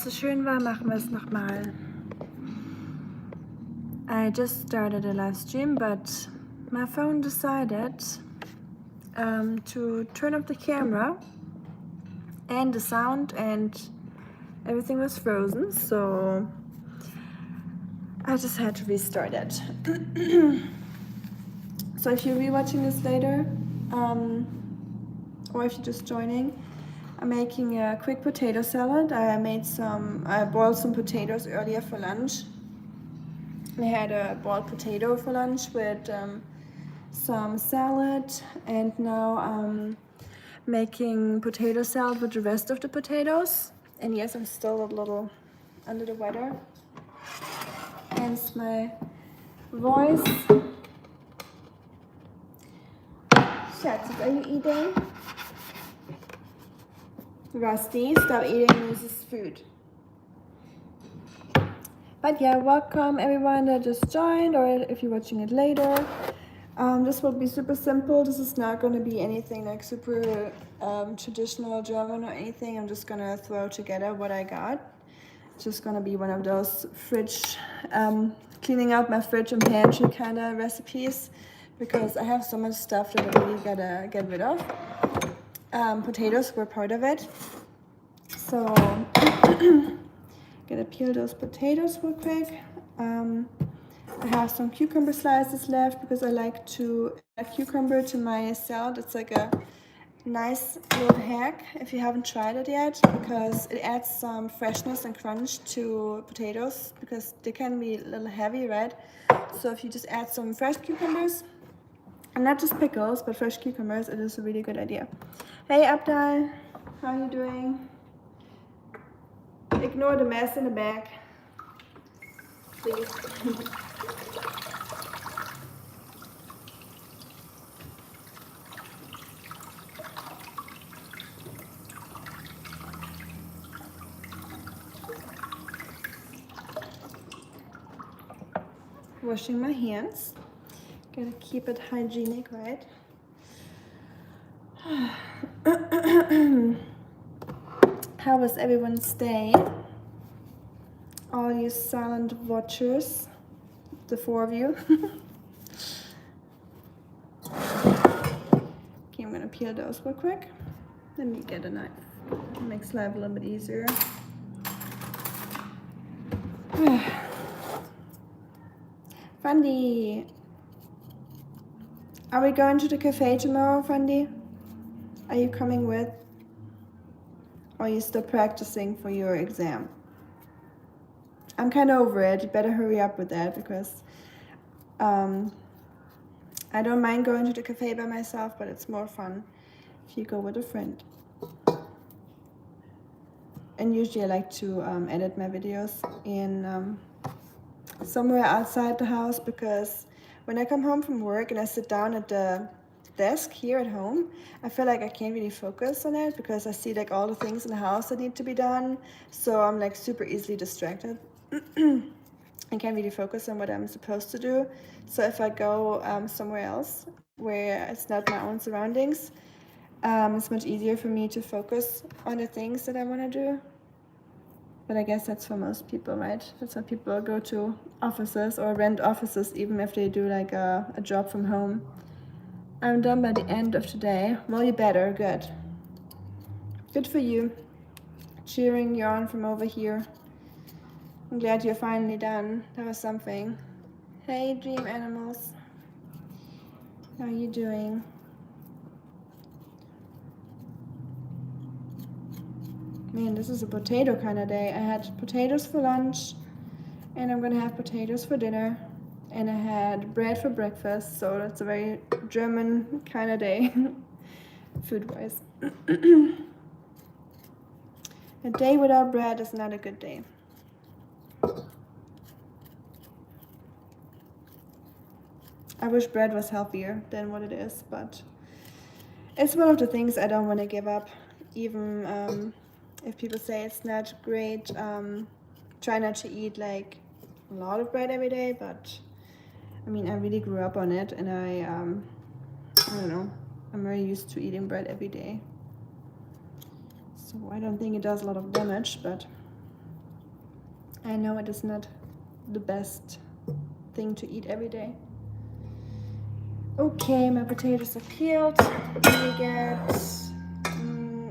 so schön war, machen wir es nochmal. I just started a live stream, but my phone decided to turn off the camera and the sound, and everything was frozen, so I just had to restart it. So if you're rewatching this later, or if you're just joining, I'm making a quick potato salad. I boiled some potatoes earlier for lunch. I had a boiled potato for lunch with some salad, and now I'm making potato salad with the rest of the potatoes. And yes, I'm still a little under the weather, hence my voice. Schatz, are you eating? Rusty, stop eating Moose's food. But yeah, welcome everyone that just joined, or if you're watching it later. This will be super simple. This is not going to be anything like super traditional German or anything. I'm just going to throw together what I got. It's just going to be one of those fridge, cleaning out my fridge and pantry kind of recipes, because I have so much stuff that I really gotta get rid of. Potatoes were part of it. So, gonna peel those potatoes real quick. I have some cucumber slices left because I like to add cucumber to my salad. It's like a nice little hack if you haven't tried it yet, because it adds some freshness and crunch to potatoes, because they can be a little heavy, right? So if you just add some fresh cucumbers, and not just pickles, but fresh cucumbers, it is a really good idea. Hey Abdal, how are you doing? Ignore the mess in the back, please. Washing my hands. Gotta keep it hygienic, right? How was everyone's day? All you silent watchers, the 4 of you. Okay, I'm gonna peel those real quick. Let me get a knife. It makes life a little bit easier. Fundy, are we going to the cafe tomorrow, Fundy? Are you coming with? Or are you still practicing for your exam? I'm kind of over it. You better hurry up with that, because I don't mind going to the cafe by myself, but it's more fun if you go with a friend. And usually I like to edit my videos in somewhere outside the house, because when I come home from work and I sit down at the desk here at home, I feel like I can't really focus on it, because I see like all the things in the house that need to be done. So I'm like super easily distracted. I can't really focus on what I'm supposed to do. So if I go somewhere else where it's not my own surroundings, it's much easier for me to focus on the things that I want to do. But I guess that's for most people, right? That's why people go to offices or rent offices, even if they do like a job from home. I'm done by the end of today. Well, you better. Good. Good for you. Cheering you on from over here. I'm glad you're finally done. That was something. Hey, dream animals. How are you doing? Man, this is a potato kind of day. I had potatoes for lunch, and I'm gonna have potatoes for dinner, and I had bread for breakfast, so that's a very German kind of day, food-wise. A day without bread is not a good day. I wish bread was healthier than what it is, but it's one of the things I don't want to give up, even if people say it's not great. Try not to eat like a lot of bread every day, but I mean, I really grew up on it, and I don't know, I'm very used to eating bread every day. So I don't think it does a lot of damage, but I know it is not the best thing to eat every day. Okay, my potatoes are peeled. Let me get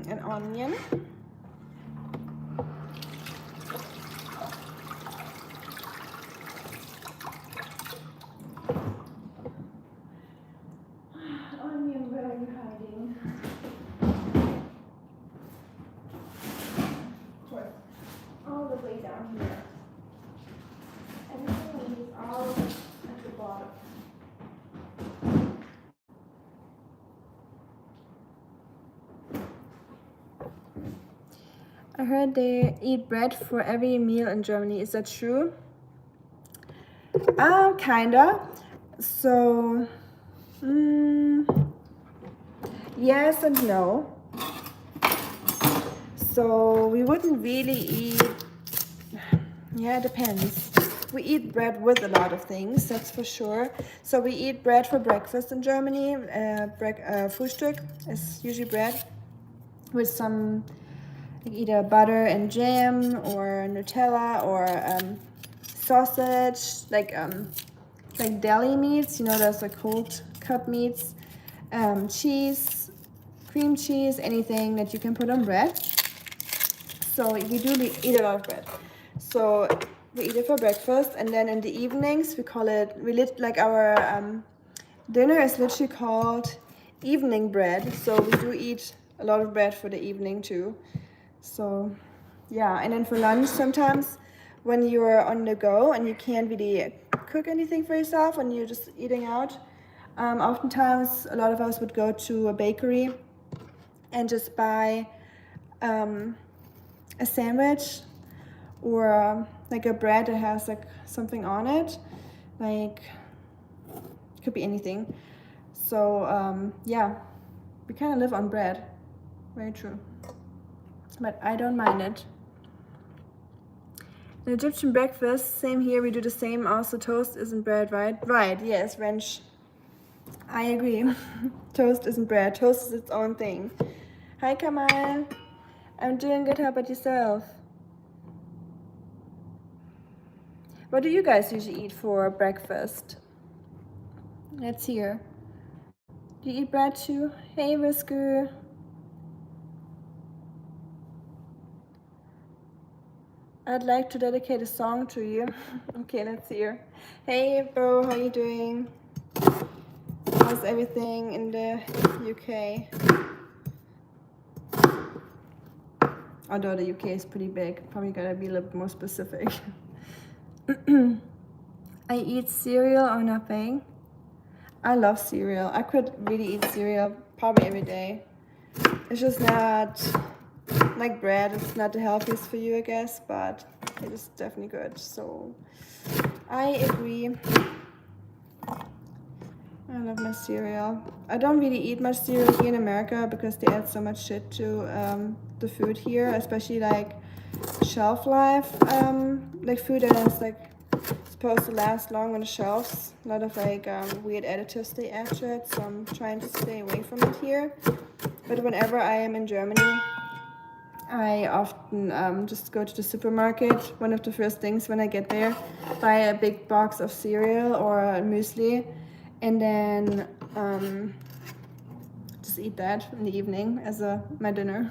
an onion. Onion, where are you hiding? Of course, all the way down here. Everything is all at the bottom. I heard they eat bread for every meal in Germany. Is that true? Kinda. So, yes and no. So we wouldn't really eat, yeah, it depends. We eat bread with a lot of things, that's for sure. So we eat bread for breakfast in Germany. Frühstück is usually bread with some, like either butter and jam or Nutella or sausage, like deli meats, you know, those like cold cut meats, cheese, cream cheese, anything that you can put on bread. So we do eat a lot of bread. So we eat it for breakfast, and then in the evenings we call it, like our dinner is literally called evening bread. So we do eat a lot of bread for the evening too. So yeah, and then for lunch sometimes when you're on the go and you can't really cook anything for yourself when you're just eating out, oftentimes a lot of us would go to a bakery and just buy a sandwich or like a bread that has like something on it, like it could be anything. So yeah, we kind of live on bread. Very true, but I don't mind it. An Egyptian breakfast, same here, we do the same. Also, toast isn't bread, right? Right, yes, French. I agree. Toast isn't bread. Toast is its own thing. Hi, Kamal. I'm doing good. How about yourself? What do you guys usually eat for breakfast? Let's hear. Do you eat bread too? Hey, Whisker. I'd like to dedicate a song to you. Okay, let's hear. Hey, Bo, how you doing? How's everything in the UK? Although the UK is pretty big, probably gotta be a little bit more specific. I eat cereal or nothing. I love cereal. I could really eat cereal probably every day. It's just not like bread. It's not the healthiest for you, I guess, but it is definitely good. So I agree. I love my cereal. I don't really eat much cereal here in America because they add so much shit to the food here, especially like shelf life, like food that is like supposed to last long on the shelves. A lot of like weird additives they add to it, so I'm trying to stay away from it here. But whenever I am in Germany, I often just go to the supermarket. One of the first things when I get there, buy a big box of cereal or muesli, and then just eat that in the evening as my dinner.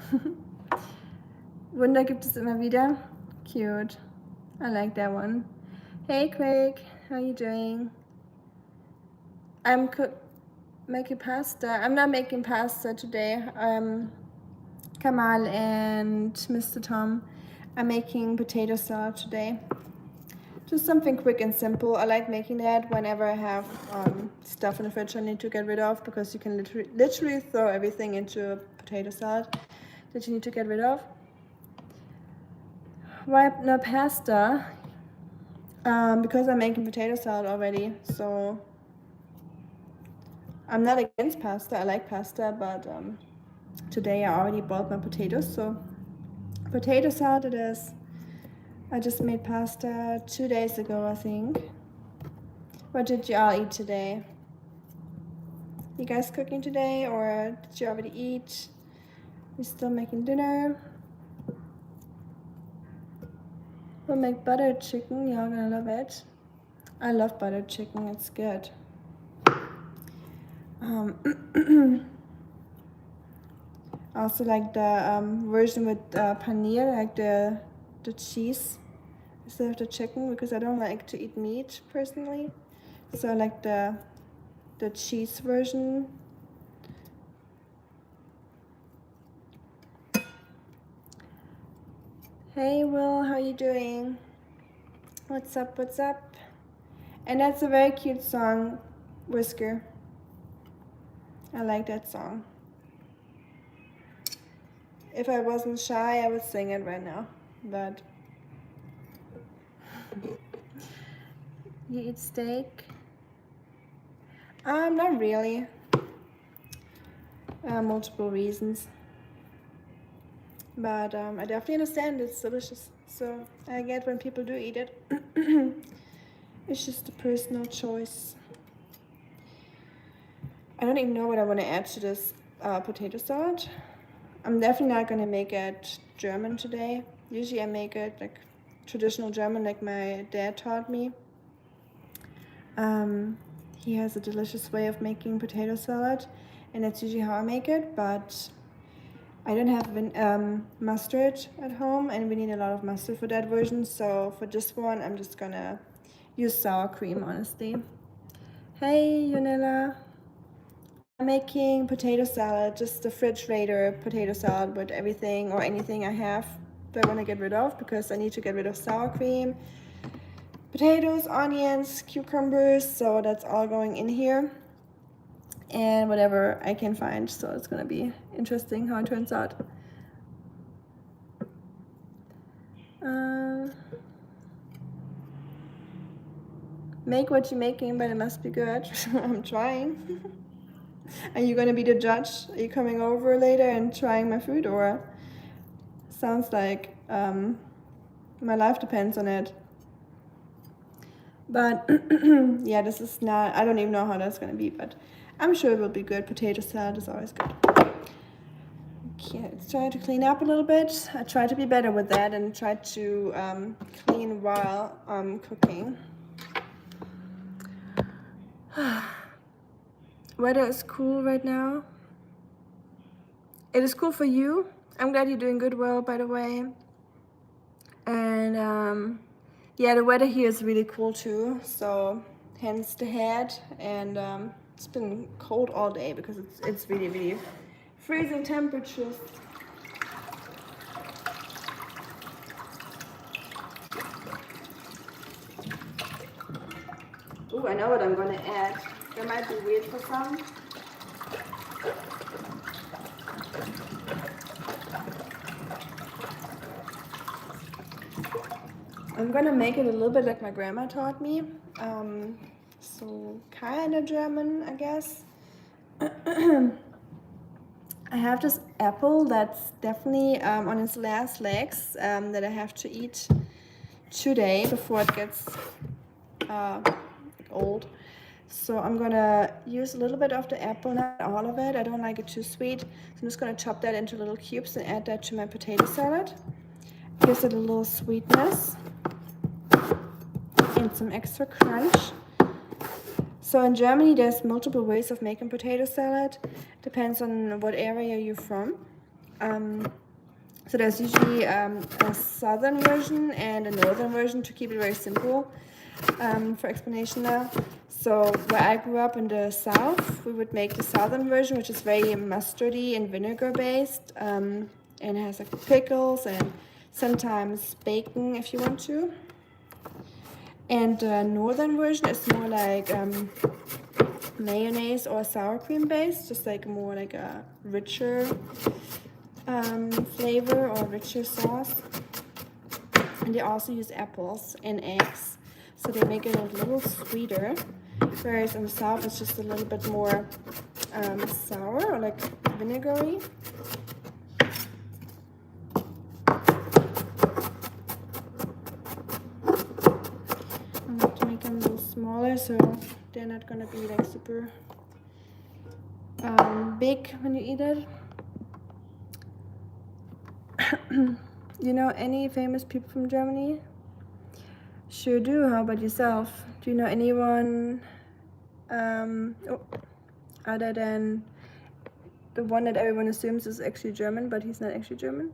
Wunder gibt es immer wieder. Cute. I like that one. Hey Craig, how you doing? I'm making pasta. I'm not making pasta today. Kamal and Mr. Tom are making potato salad today. Just something quick and simple. I like making that whenever I have stuff in the fridge I need to get rid of, because you can literally throw everything into a potato salad that you need to get rid of. Why not pasta? Because I'm making potato salad already, so I'm not against pasta. I like pasta, but today I already boiled my potatoes, so potato salad it is. I just made pasta 2 days ago, I think. What did you all eat today? You guys cooking today, or did you already eat? You still making dinner? We'll make buttered chicken. Y'all gonna love it. I love buttered chicken. It's good. Also like the version with paneer, like the cheese instead of the chicken, because I don't like to eat meat personally. So I like the cheese version. Hey Will, how you doing? What's up, what's up? And that's a very cute song, Whisker. I like that song. If I wasn't shy, I would sing it right now, but you eat steak? Not really. Multiple reasons. But I definitely understand it's delicious. So I get when people do eat it. It's just a personal choice. I don't even know what I want to add to this potato salad. I'm definitely not going to make it German today. Usually I make it like traditional German, like my dad taught me. He has a delicious way of making potato salad, and that's usually how I make it, but I don't have mustard at home, and we need a lot of mustard for that version, so for this one I'm just gonna use sour cream, honestly. Hey Yunella, I'm making potato salad, just the refrigerator potato salad with everything or anything I have that I want to get rid of, because I need to get rid of sour cream, potatoes, onions, cucumbers, so that's all going in here, and whatever I can find, so it's gonna be interesting how it turns out. Make what you're making, but it must be good. I'm trying. Are you gonna be the judge? Are you coming over later and trying my food, or sounds like my life depends on it? But yeah, this is not, I don't even know how that's gonna be, but I'm sure it will be good. Potato salad is always good. Okay, let's try to clean up a little bit. I try to be better with that and try to clean while cooking. Weather is cool right now. It is cool for you. I'm glad you're doing good, well, by the way. And yeah, the weather here is really cool too, so hence the hat. And it's been cold all day because it's really, really freezing temperatures. Ooh, I know what I'm gonna add. That might be weird for some. I'm gonna make it a little bit like my grandma taught me. So kind of German, I guess. I have this apple that's definitely on its last legs that I have to eat today before it gets old. So I'm gonna use a little bit of the apple, not all of it. I don't like it too sweet. So I'm just gonna chop that into little cubes and add that to my potato salad. Gives it a little sweetness and some extra crunch. So in Germany, there's multiple ways of making potato salad. Depends on what area you're from. So there's usually a southern version and a northern version, to keep it very simple for explanation now. So where I grew up in the south, we would make the southern version, which is very mustardy and vinegar based, and it has like pickles and sometimes bacon if you want to. And the northern version is more like mayonnaise or sour cream based, just like more like a richer flavor or richer sauce. And they also use apples and eggs, so they make it a little sweeter, whereas in the south it's just a little bit more sour or like vinegary. I have to make them a little smaller so they're not gonna be like super big when you eat it. You know any famous people from Germany? Sure do. How about yourself? Do you know anyone other than the one that everyone assumes is actually German, but he's not actually German?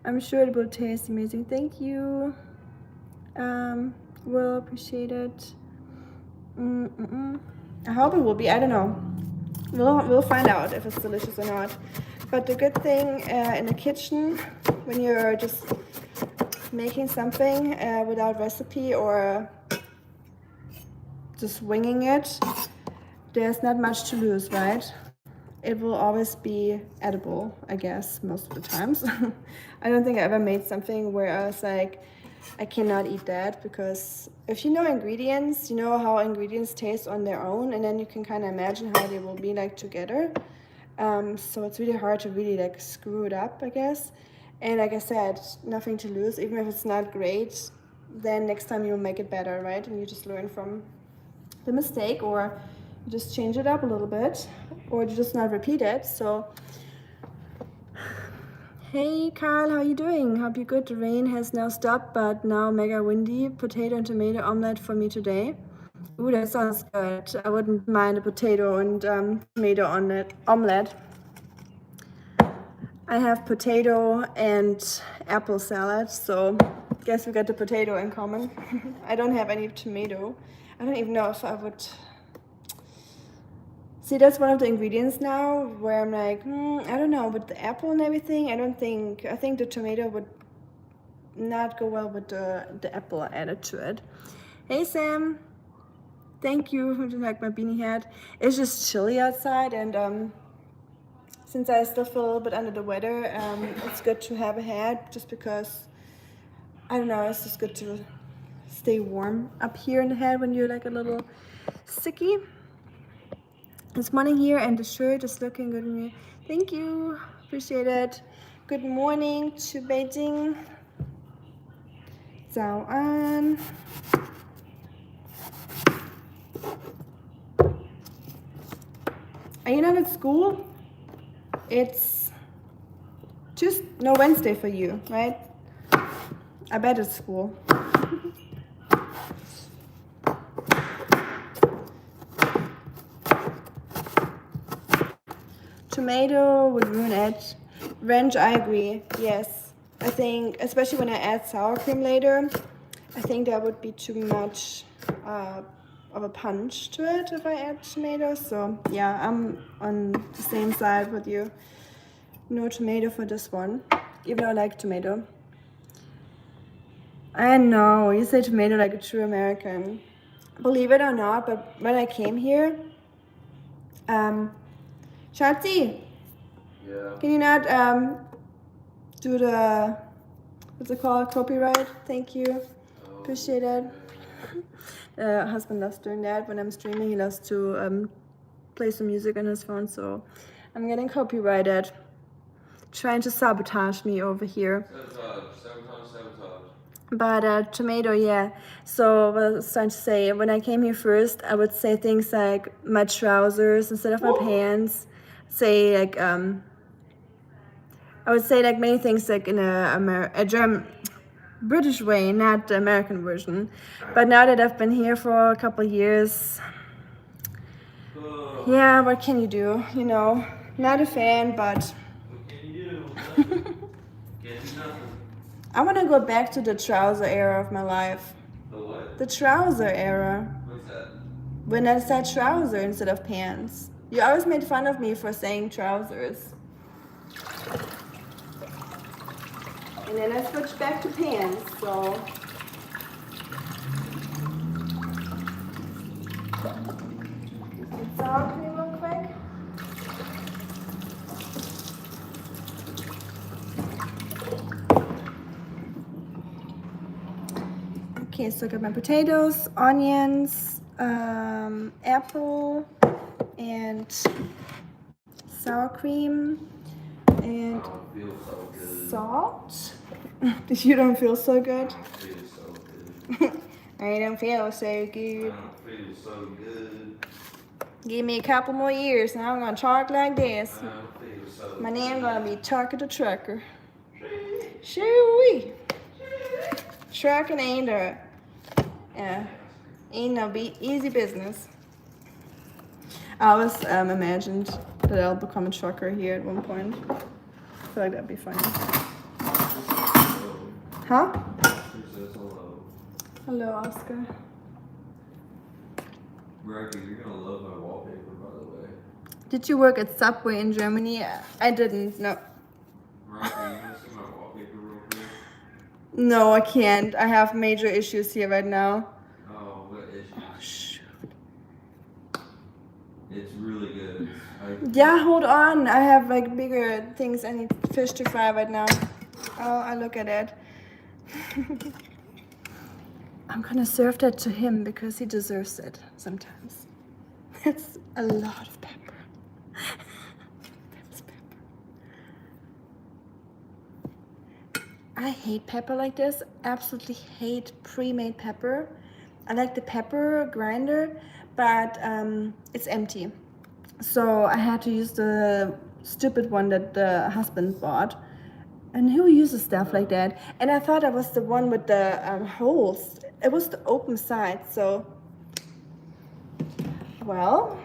I'm sure it will taste amazing. Thank you. Will appreciate it. I hope it will be. I don't know. We'll find out if it's delicious or not. But the good thing in the kitchen, when you're just making something without recipe or just winging it, there's not much to lose, right? It will always be edible, I guess, most of the times. I don't think I ever made something where I was like, I cannot eat that, because if you know ingredients, you know how ingredients taste on their own, and then you can kind of imagine how they will be like together. So it's really hard to really like screw it up, I guess. And like I said, nothing to lose. Even if it's not great, then next time you'll make it better, right? And you just learn from the mistake, or you just change it up a little bit, or you just not repeat it. So hey Carl, how you doing? Hope you're good. The rain has now stopped, but now mega windy. Potato and tomato omelette for me today. Ooh, that sounds good. I wouldn't mind a potato and tomato omelette. I have potato and apple salad, so guess we got the potato in common. I don't have any tomato. I don't even know if I would. See, that's one of the ingredients now where I'm like, I don't know, with the apple and everything, I think the tomato would not go well with the apple added to it. Hey Sam, thank you for like my beanie hat. It's just chilly outside, and since I still feel a little bit under the weather, it's good to have a hat, just because, I don't know, it's just good to stay warm up here in the head when you're like a little sicky. It's morning here, and the shirt is looking good on me. Thank you, appreciate it. Good morning to Beijing. 早安. Are you not at school? It's just no Wednesday for you, right? I bet it's school. Tomato would ruin it. Ranch, I agree. Yes, I think, especially when I add sour cream later, I think that would be too much of a punch to it if I add tomatoes. So yeah, I'm on the same side with you. No tomato for this one, even though I like tomato. I know, you say tomato like a true American. Believe it or not, but when I came here, Schatzi, yeah. Can you not do the, what's it called, copyright? Thank you, appreciate it. Husband loves doing that when I'm streaming. He loves to play some music on his phone, so I'm getting copyrighted. Trying to sabotage me over here. Sabotage. But tomato, yeah. So what I was trying to say, when I came here first, I would say things like my trousers instead of my pants. Say like I would say like many things like in a German, British way, not the American version. But now that I've been here for a couple years, yeah, what can you do? You know, not a fan, but what can you do? Can't do nothing. I want to go back to the trouser era of my life. The what? The trouser era. What's that? When I said trouser instead of pants. You always made fun of me for saying trousers. And then I switched back to pants, so. Get sour cream real quick. Okay, so I got my potatoes, onions, apple, and sour cream, and salt. You don't feel so good? I feel so good. I don't feel so good. I feel so good. Give me a couple more years and I'm gonna talk like this. I feel so good. My name gonna be Tucker the Trucker. Shoo-wee. Trucking ain't a Yeah, ain't no easy business. I always imagined that I'll become a trucker here at one point. I feel like that'd be funny. Huh? Hello, Oscar. Rocky, you're gonna love my wallpaper, by the way. Did you work at Subway in Germany? I didn't, no. Rocky, you wanna see my wallpaper real quick? No, I can't. I have major issues here right now. Oh, what issues? Oh, shoot. It's really good. Yeah, hold on. I have like bigger things I need fish to fry right now. Oh, I look at it. I'm gonna serve that to him because he deserves it sometimes. It's a lot of pepper. That's pepper. I hate pepper like this. Absolutely hate pre-made pepper. I like the pepper grinder, but it's empty. So I had to use the stupid one that the husband bought. And who uses stuff like that? And I thought that was the one with the holes. It was the open side, so. Well,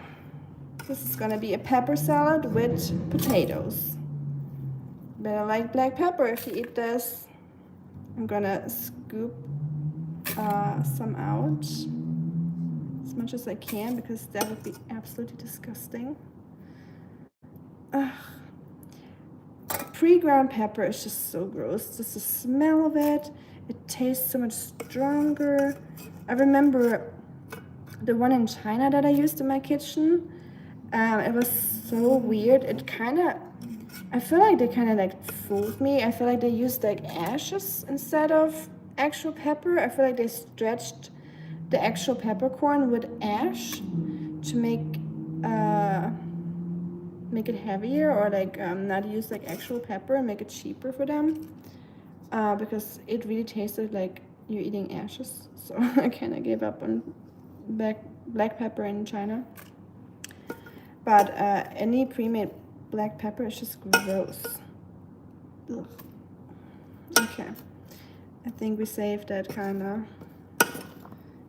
this is gonna be a pepper salad with potatoes. Better like black pepper if you eat this. I'm gonna scoop some out as much as I can because that would be absolutely disgusting. Ugh. Pre-ground pepper is just so gross. Just the smell of it. It tastes so much stronger. I remember the one in China that I used in my kitchen. It was so weird. It kind of, I feel like they kind of like fooled me. I feel like they used like ashes instead of actual pepper. I feel like they stretched the actual peppercorn with ash to make it heavier, or like not use like actual pepper and make it cheaper for them, because it really tasted like you're eating ashes. So I kind of gave up on black pepper in China. But any pre-made black pepper is just gross. Ugh. Okay, I think we saved that kind of.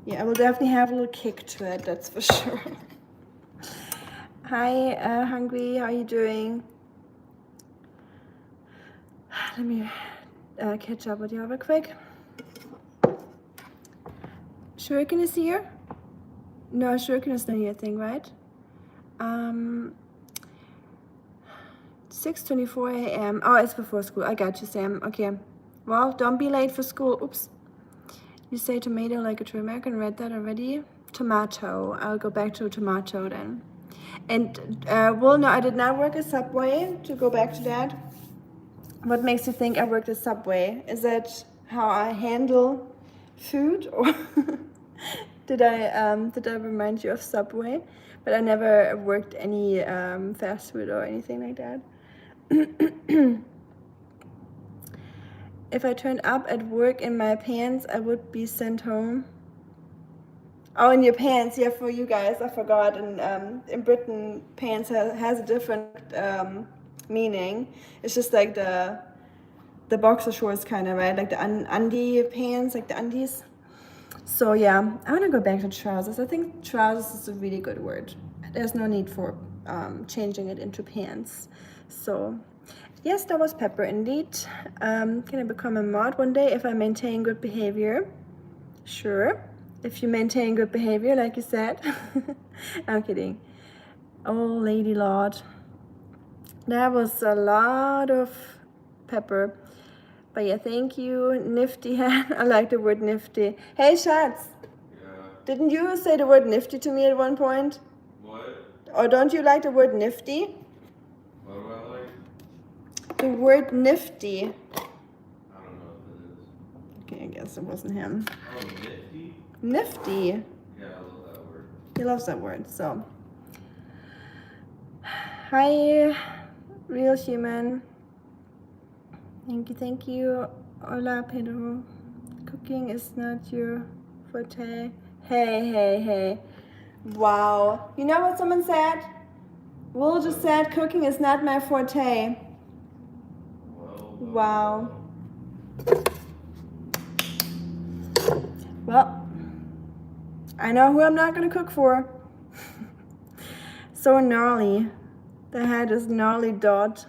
Yeah, I will definitely have a little kick to it, that's for sure. Hi, Hungry, how are you doing? Let me catch up with you real quick. Shuriken is here? No, Shuriken is not here, I think, right? 6:24 a.m. Oh, it's before school. I got you, Sam. Okay. Well, don't be late for school. Oops. You say tomato like a true American. Read that already. Tomato. I'll go back to tomato then. And, well, no, I did not work at Subway, to go back to that. What makes you think I worked at Subway? Is that how I handle food? Or did I remind you of Subway? But I never worked any fast food or anything like that. If I turned up at work in my pants, I would be sent home. Oh, in your pants, yeah, for you guys, I forgot. In Britain, pants has a different meaning. It's just like the boxer shorts kind of, right? Like the undie pants, like the undies. So yeah, I want to go back to trousers. I think trousers is a really good word. There's no need for changing it into pants. So yes, that was pepper indeed. Can I become a mod one day if I maintain good behavior? Sure. If you maintain good behavior, like you said. I'm kidding. Oh, Lady Lord. That was a lot of pepper. But yeah, thank you, nifty hat. I like the word nifty. Hey, Schatz. Yeah. Didn't you say the word nifty to me at one point? What? Or don't you like the word nifty? What do I like? The word nifty. I don't know if it is. Okay, I guess it wasn't him. Oh, nifty? Nifty. Yeah, I love that word. He loves that word, so. Hi, real human. Thank you. Hola, Pedro. Cooking is not your forte. Hey. Wow. You know what someone said? Will just said cooking is not my forte. Wow. Well, I know who I'm not gonna cook for. So gnarly. The head is gnarly dot.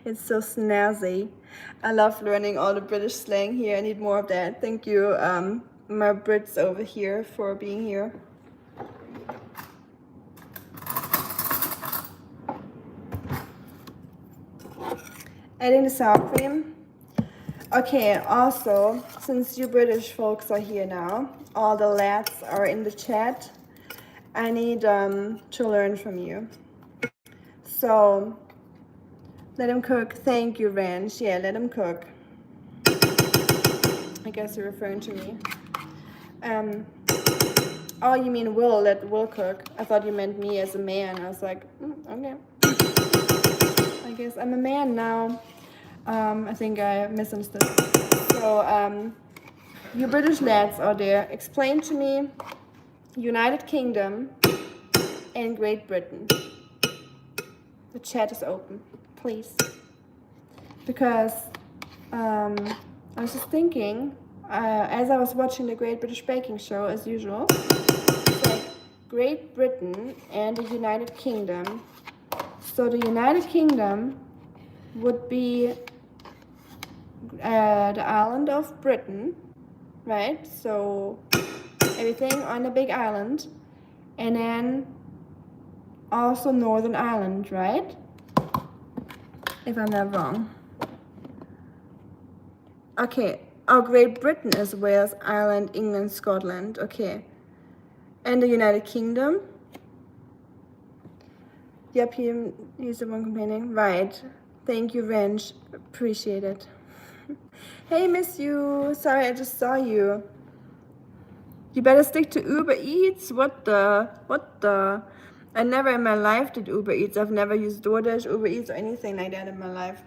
It's so snazzy. I love learning all the British slang here. I need more of that. Thank you, my Brits over here, for being here. Adding the sour cream. Okay, also, since you British folks are here now, all the lads are in the chat, I need to learn from you. So, let him cook. Thank you, Ranch. Yeah, let him cook. I guess you're referring to me. Oh, you mean Will, let Will cook. I thought you meant me as a man. I was like, okay. I guess I'm a man now. I think I misunderstood. So, you British lads out there, explain to me United Kingdom and Great Britain. The chat is open, please. Because I was just thinking, as I was watching the Great British Baking Show, as usual, it's like Great Britain and the United Kingdom. So the United Kingdom would be the island of Britain, right? So everything on the big island, and then also Northern Ireland, right? If I'm not wrong. Okay, oh, Great Britain is Wales, Ireland, England, Scotland, okay. And the United Kingdom? Yep, he's the one complaining. Right, thank you, Wrench, appreciate it. Hey, miss you, sorry, I just saw you. You better stick to Uber Eats, what the? I never in my life did Uber Eats. I've never used DoorDash, Uber Eats, or anything like that in my life.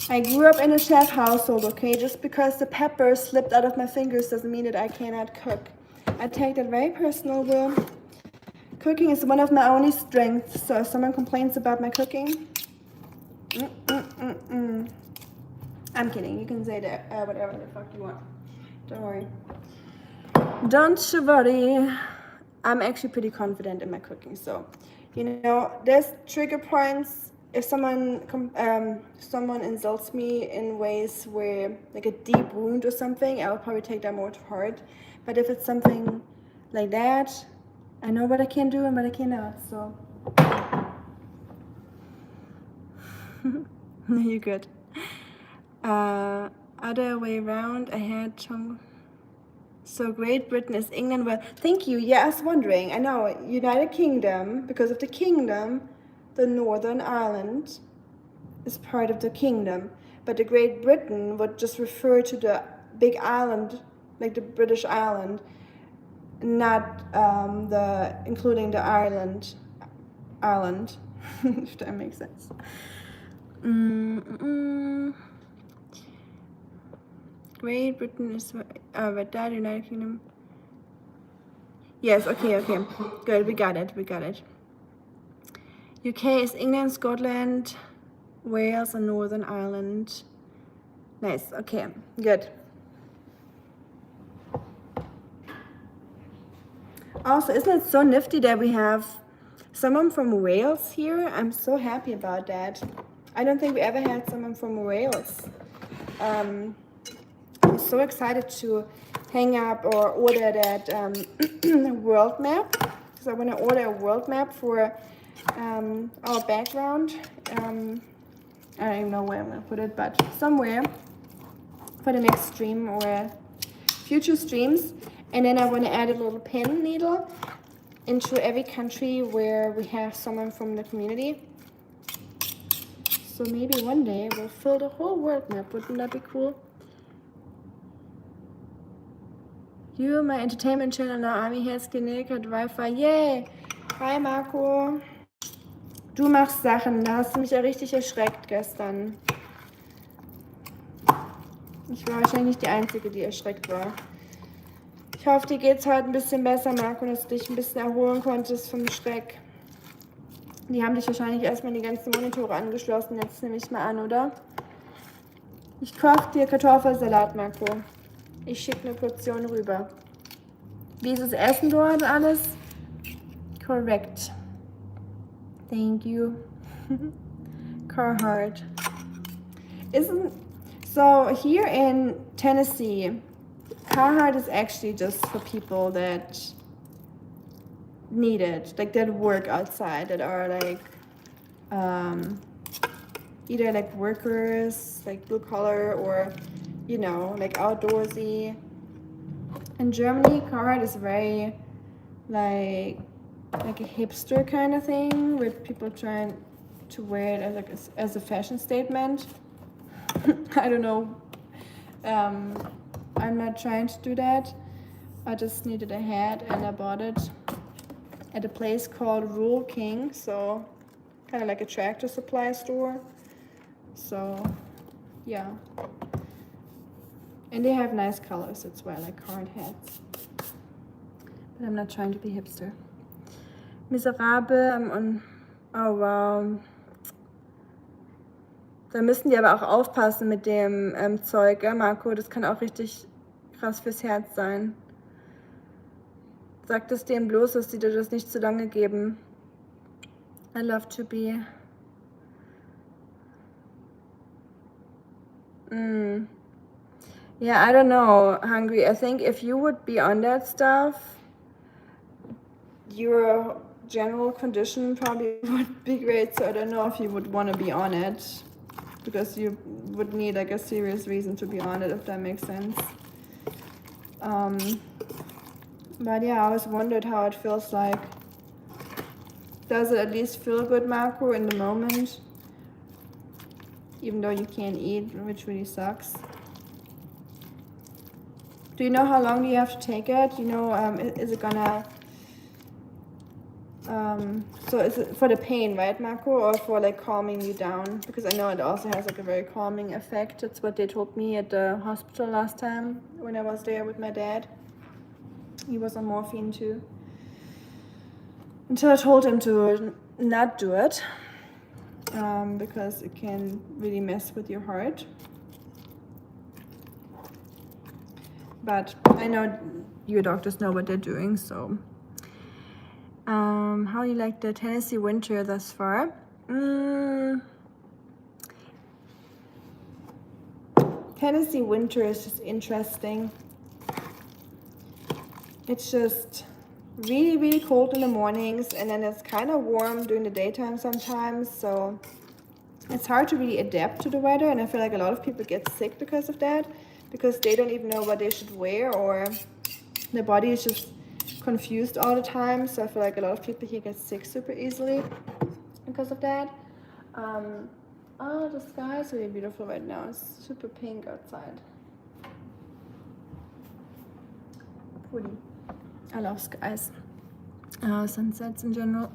I grew up in a chef household, okay? Just because the pepper slipped out of my fingers doesn't mean that I cannot cook. I take that very personal, Will. Cooking is one of my only strengths, so if someone complains about my cooking, I'm kidding. You can say that, whatever the fuck you want. Don't worry. Don't you worry. I'm actually pretty confident in my cooking, so, you know, there's trigger points. If someone insults me in ways where, like a deep wound or something, I'll probably take that more to heart. But if it's something like that, I know what I can do and what I cannot, so. You're good. Other way around, I had some. So Great Britain is England. Well, thank you. Yeah, I was wondering. I know United Kingdom, because of the kingdom, the Northern Ireland is part of the kingdom, but the Great Britain would just refer to the big island, like the British Island, not including the Ireland, if that makes sense. Great Britain is with that, United Kingdom. Yes, okay, good, we got it. UK is England, Scotland, Wales, and Northern Ireland. Nice, okay, good. Also, isn't it so nifty that we have someone from Wales here? I'm so happy about that. I don't think we ever had someone from Wales. I'm so excited to hang up or order that world map, because I want to order a world map for our background. I don't even know where I'm going to put it, but somewhere for the next stream or future streams. And then I want to add a little pin needle into every country where we have someone from the community. So maybe one day we'll fill the whole world map. Wouldn't that be cool? You, my entertainment channel now, Army has Klinik, hat Wi-Fi. Yay! Hi Marco. Du machst Sachen, da hast du mich ja richtig erschreckt gestern. Ich war wahrscheinlich nicht die Einzige, die erschreckt war. Ich hoffe, dir geht's heute ein bisschen besser, Marco, dass du dich ein bisschen erholen konntest vom Schreck. Die haben dich wahrscheinlich erstmal die ganzen Monitore angeschlossen, jetzt nehme ich mal an, oder? Ich koche dir Kartoffelsalat, Marco. Ich schicke eine Portion rüber. Wie ist das Essen dort alles? Correct. Thank you. Carhartt. So here in Tennessee, Carhartt is actually just for people that need it, like that work outside, that are like either like workers, like blue collar, or you know, like outdoorsy. In Germany, Carhartt is very like a hipster kind of thing, with people trying to wear it as a fashion statement. I don't know. I'm not trying to do that. I just needed a hat and I bought it at a place called Rural King, so kind of like a Tractor Supply store. So yeah, and they have nice colors. That's why I like Carhartt hats. But I'm not trying to be hipster. Miserabel und oh wow. Da müssen die aber auch aufpassen mit dem Zeug, ja, Marco? Das kann auch richtig krass fürs Herz sein. Sag das denen bloß, dass die dir das nicht zu lange geben. I love to be. Yeah, I don't know, Hungry. I think if you would be on that stuff, your general condition probably would be great. So I don't know if you would want to be on it, because you would need like a serious reason to be on it, if that makes sense. But yeah, I always wondered how it feels like. Does it at least feel good, Marco, in the moment? Even though you can't eat, which really sucks. Do you know how long do you have to take it? You know, is it gonna... so is it for the pain, right, Marco, or for like calming you down? Because I know it also has like a very calming effect. That's what they told me at the hospital last time when I was there with my dad. He was on morphine too. Until I told him to not do it, because it can really mess with your heart. But I know your doctors know what they're doing, so... how you like the Tennessee winter thus far? Tennessee winter is just interesting. It's just really, really cold in the mornings, and then it's kind of warm during the daytime sometimes, so it's hard to really adapt to the weather, and I feel like a lot of people get sick because of that, because they don't even know what they should wear, or their body is just confused all the time. So I feel like a lot of people here get sick super easily because of that. Oh, the sky is really beautiful right now. It's super pink outside. Pretty. I love skies. Sunsets in general.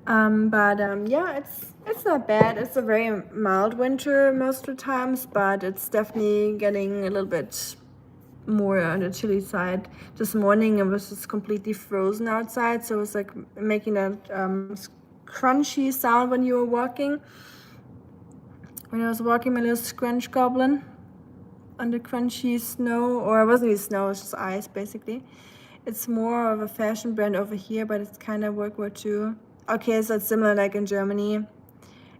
Yeah, it's not bad. It's a very mild winter most of the times, but it's definitely getting a little bit more on the chilly side. This morning it was just completely frozen outside, so it was like making that crunchy sound when you were walking. When I was walking my little scrunch goblin on the crunchy snow, or it wasn't really snow, it was just ice basically. It's more of a fashion brand over here, but it's kind of workwear too. Okay, so it's similar like in Germany.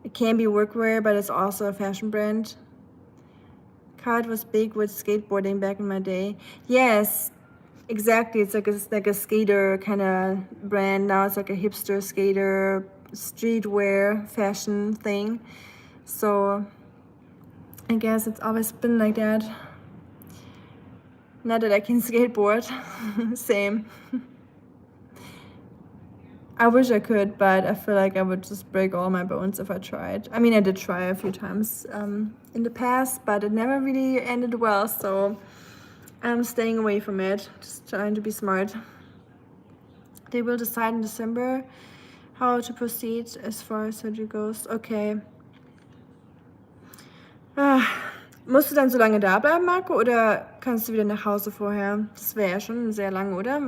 It can be workwear, but it's also a fashion brand. Kart was big with skateboarding back in my day. Yes, exactly. It's like a skater kind of brand. Now it's like a hipster skater streetwear fashion thing. So I guess it's always been like that. Not that I can skateboard. Same. I wish I could, but I feel like I would just break all my bones if I tried. I mean, I did try a few times in the past, but it never really ended well, so I'm staying away from it, just trying to be smart. They will decide in December how to proceed as far as surgery goes. Okay. Musst du dann so lange da bleiben, Marco, oder kannst du wieder nach Hause vorher? Das wäre ja schon sehr lang, oder?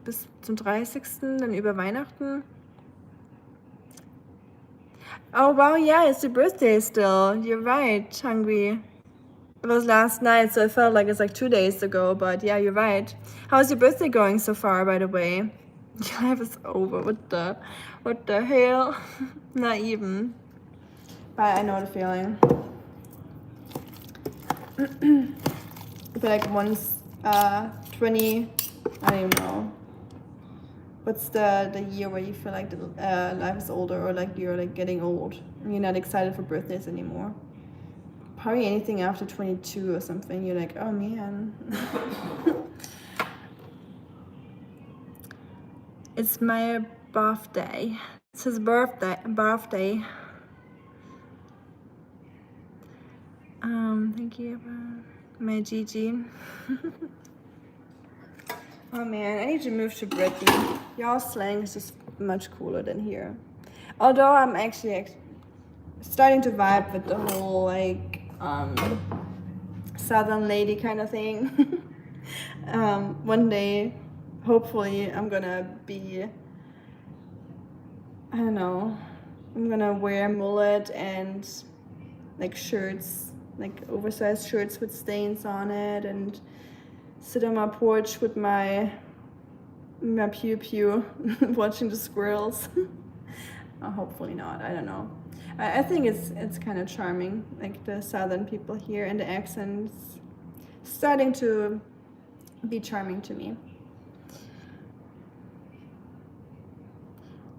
Bis zum 30. dann über Weihnachten. Oh wow, yeah, it's your birthday still. You're right, Hungry. It was last night, so it felt like it's like 2 days ago, but yeah, you're right. How's your birthday going so far, by the way? Life is over. What the hell? Not even. But I know the feeling. I feel like once 20, I don't even know. What's the year where you feel like life is older, or like you're like getting old and you're not excited for birthdays anymore? Probably anything after 22 or something. You're like, oh man. It's my birthday. It's his birthday. Thank you. My Gigi. Oh man, I need to move to Britain. Y'all slang is just much cooler than here. Although I'm actually starting to vibe with the whole like Southern lady kind of thing. One day, hopefully, I'm gonna be, I don't know, I'm gonna wear a mullet and like shirts, like oversized shirts with stains on it, and sit on my porch with my pew pew watching the squirrels. Hopefully not, I don't know. I think it's kind of charming, like the Southern people here, and the accents starting to be charming to me.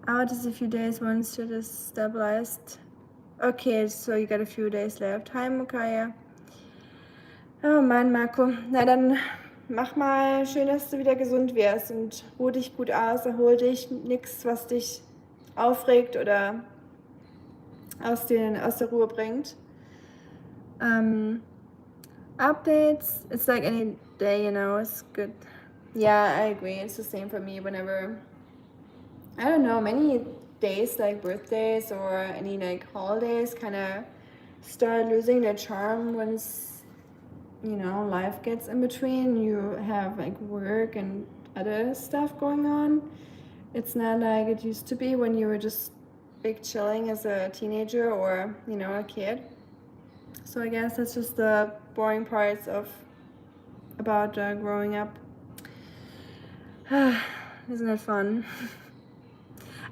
Out is a few days once it is stabilized. Okay, so you got a few days left. Hi, Mukaya. Oh Mann, Marco. Na dann mach mal schön, dass du wieder gesund wirst und ruh dich gut aus, erhol dich. Nichts, was dich aufregt oder aus der Ruhe bringt. Updates, it's like any day, you know, it's good. Yeah, I agree. It's the same for me whenever, I don't know, many days like birthdays or any like holidays kind of start losing their charm once, you know, life gets in between. You have like work and other stuff going on. It's not like it used to be when you were just big chilling as a teenager or, you know, a kid. So I guess that's just the boring parts about growing up. Isn't it fun?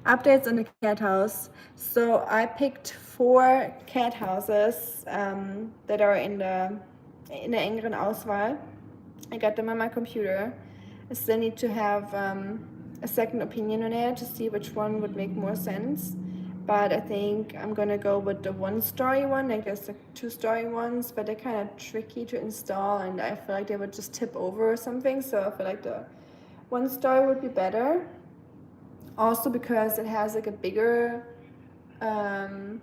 Updates on the cat house. So I picked 4 cat houses that are in der engeren Auswahl. I got them on my computer. I still need to have a second opinion on it to see which one would make more sense. But I think I'm gonna go with the 1-story one. Like there's like 2-story ones, but they're kind of tricky to install, and I feel like they would just tip over or something. So I feel like the 1-story would be better. Also because it has like a bigger, so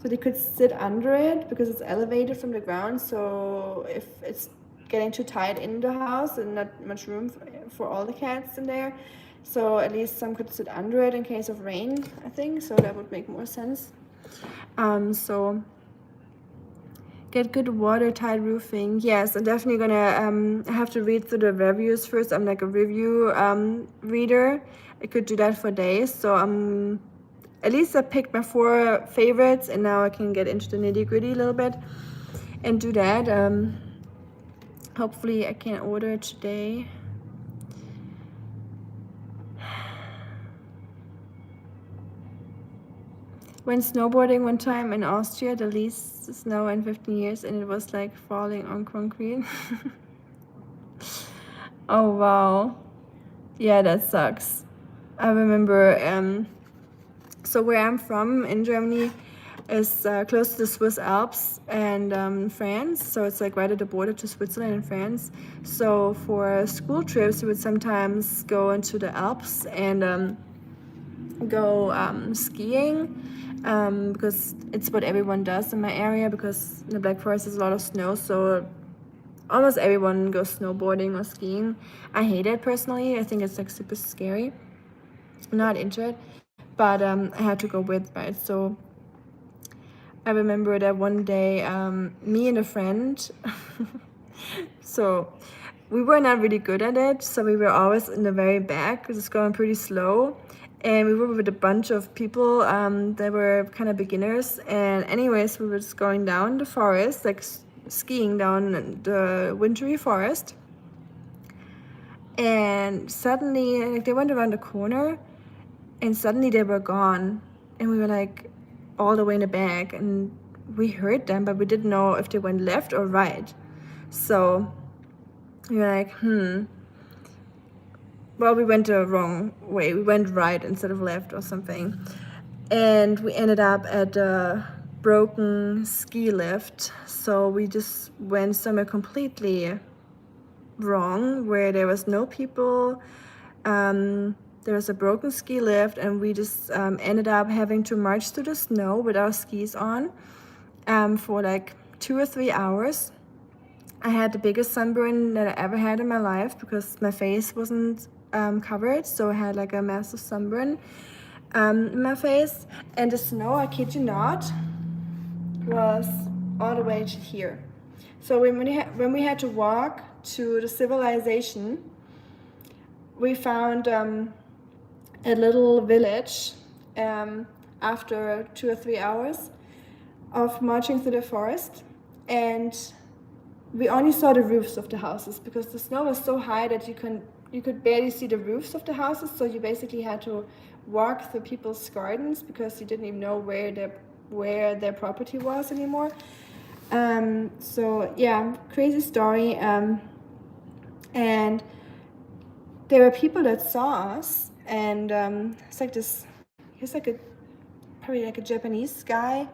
they could sit under it because it's elevated from the ground. So if it's getting too tight in the house and not much room for all the cats in there, so at least some could sit under it in case of rain, I think. So that would make more sense. So get good watertight roofing. Yes, I'm definitely gonna have to read through the reviews first. I'm like a review reader. I could do that for days. So at least I picked my 4 favorites, and now I can get into the nitty-gritty a little bit and do that. Hopefully I can order today. Went snowboarding one time in Austria, the least snow in 15 years, and it was like falling on concrete. Oh wow. Yeah, that sucks. I remember, so where I'm from in Germany is close to the Swiss Alps and France. So it's like right at the border to Switzerland and France. So for school trips, we would sometimes go into the Alps and go skiing. Because it's what everyone does in my area, because in the Black Forest there's a lot of snow, so almost everyone goes snowboarding or skiing. I hate it personally. I think it's like super scary. I'm not into it, but I had to go with, right? So I remember that one day, me and a friend, so we were not really good at it, so we were always in the very back, just going pretty slow. And we were with a bunch of people that were kind of beginners. And anyways, we were just going down the forest, like skiing down the wintry forest, and suddenly like they went around the corner and suddenly they were gone, and we were like all the way in the back, and we heard them but we didn't know if they went left or right. So we were like, well, we went the wrong way. We went right instead of left or something. And we ended up at a broken ski lift. So we just went somewhere completely wrong where there was no people. There was a broken ski lift, and we just ended up having to march through the snow with our skis on for like 2 or 3 hours. I had the biggest sunburn that I ever had in my life because my face wasn't covered, so I had like a massive sunburn in my face. And the snow, I kid you not, was all the way to here. So when we had to walk to the civilization, we found a little village after 2 or 3 hours of marching through the forest, and we only saw the roofs of the houses because the snow was so high that you could barely see the roofs of the houses. So you basically had to walk through people's gardens because you didn't even know where their property was anymore. So yeah, crazy story. And there were people that saw us, and he's probably like a Japanese guy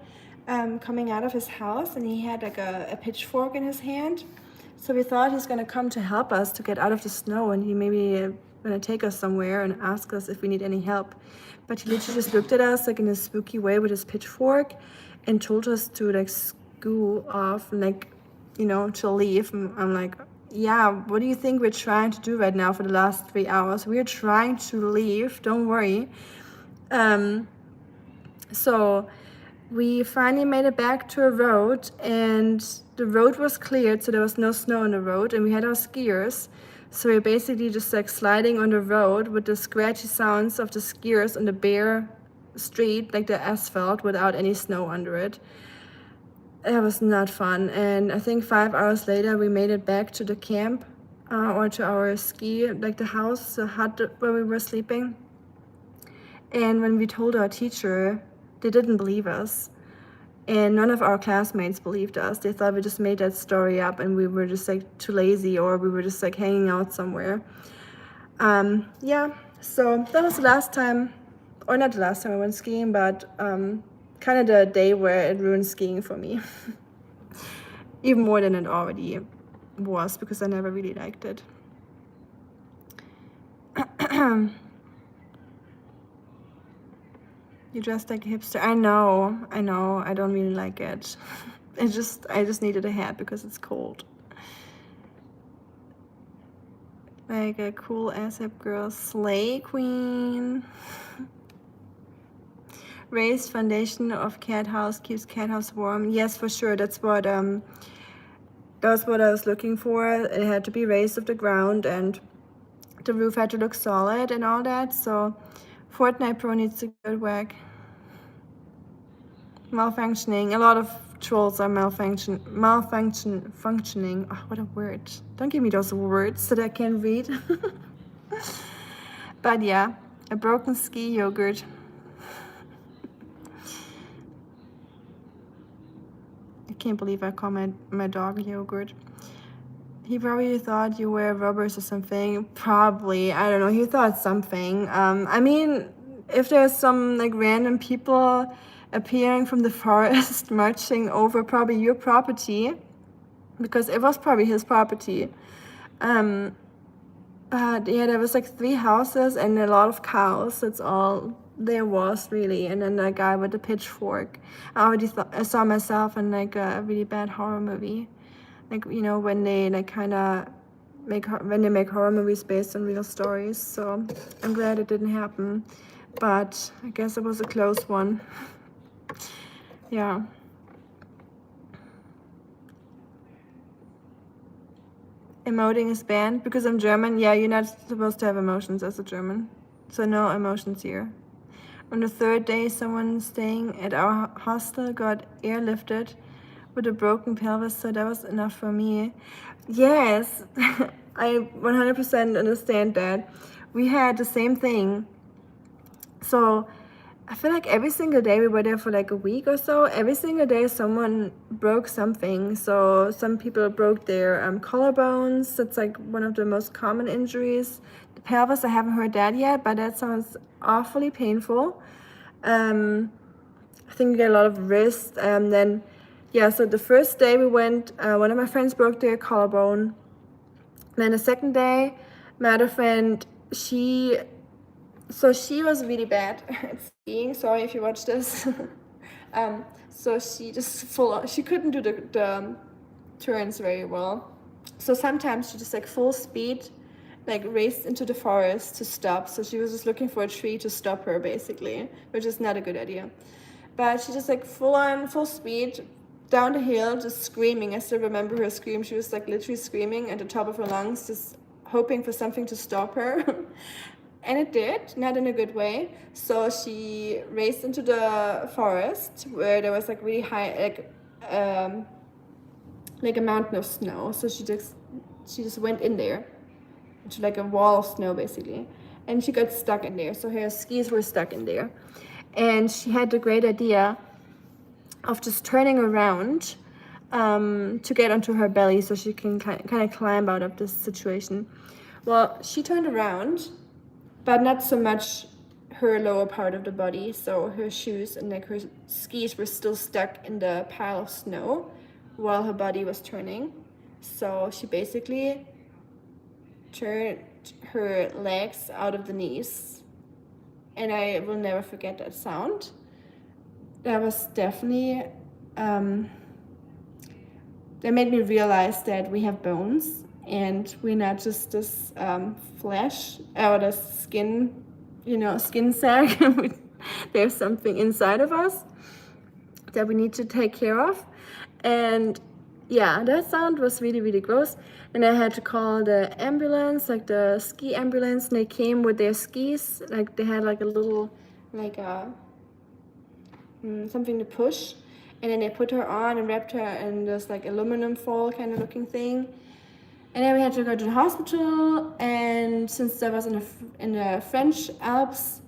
coming out of his house, and he had like a pitchfork in his hand. So we thought he's gonna come to help us to get out of the snow, and he maybe gonna take us somewhere and ask us if we need any help. But he literally just looked at us like in a spooky way with his pitchfork and told us to like screw off and like, to leave. And I'm like, yeah, what do you think we're trying to do right now for the last 3 hours? We're trying to leave, don't worry. So we finally made it back to a road, and the road was cleared, so there was no snow on the road, and we had our skiers. So we're basically just like sliding on the road with the scratchy sounds of the skiers on the bare street, like the asphalt, without any snow under it. It was not fun. And I think 5 hours later we made it back to the camp or to our ski, like the house, the hut where we were sleeping. And when we told our teacher, they didn't believe us, and none of our classmates believed us. They thought we just made that story up and we were just like too lazy, or we were just like hanging out somewhere. Yeah, so that was the last time, or not the last time I went skiing, but kind of the day where it ruined skiing for me. Even more than it already was, because I never really liked it. You dressed like a hipster. I know, I don't really like it. I just needed a hat because it's cold. Like a cool ASAP girl, slay queen. Raised foundation of cat house keeps cat house warm. Yes, for sure. That's what I was looking for. It had to be raised off the ground, and the roof had to look solid and all that. So Fortnite Pro needs to get whack. Malfunctioning. A lot of trolls are functioning. Oh, what a word. Don't give me those words that I can't read. But yeah, a broken ski yogurt. I can't believe I call my dog yogurt. He probably thought you were robbers or something. Probably. I don't know. He thought something. I mean, if there's some like random people appearing from the forest marching over probably your property, because it was probably his property. But yeah, there was like 3 houses and a lot of cows. That's all there was really. And then that guy with the pitchfork. I saw myself in like a really bad horror movie. Like, when they like kind of make horror movies based on real stories. So I'm glad it didn't happen, but I guess it was a close one. Yeah. Emoting is banned because I'm German. Yeah, you're not supposed to have emotions as a German, so no emotions here. On the 3rd day, someone staying at our hostel got airlifted with a broken pelvis, so that was enough for me. Yes, I 100% understand that. We had the same thing. So I feel like every single day we were there for like a week or so. Every single day someone broke something. So some people broke their collarbones. That's like one of the most common injuries. The pelvis, I haven't heard that yet, but that sounds awfully painful. I think we get a lot of wrist. Then, yeah, so the first day we went, one of my friends broke their collarbone. Then the second day, my other friend, she was really bad at skiing. Sorry if you watch this. So she just she couldn't do the turns very well. So sometimes she just like full speed, like raced into the forest to stop. So she was just looking for a tree to stop her basically, which is not a good idea. But she just like full speed down the hill, just screaming. I still remember her scream. She was like literally screaming at the top of her lungs, just hoping for something to stop her. And it did, not in a good way. So she raced into the forest where there was like really high, like a mountain of snow. So she just went in there, into like a wall of snow basically, and she got stuck in there. So her skis were stuck in there, and she had the great idea of just turning around to get onto her belly so she can kind of climb out of this situation. Well, she turned around, but not so much her lower part of the body. So her shoes and like her skis were still stuck in the pile of snow while her body was turning. So she basically turned her legs out of the knees. And I will never forget that sound. That was definitely, that made me realize that we have bones and we're not just this flesh or the skin, skin sack. There's something inside of us that we need to take care of. And yeah, that sound was really, really gross. And I had to call the ambulance, like the ski ambulance, and they came with their skis. Like they had like a little, like something to push. And then they put her on and wrapped her in this like aluminum foil kind of looking thing. And then we had to go to the hospital. And since I was in the French Alps,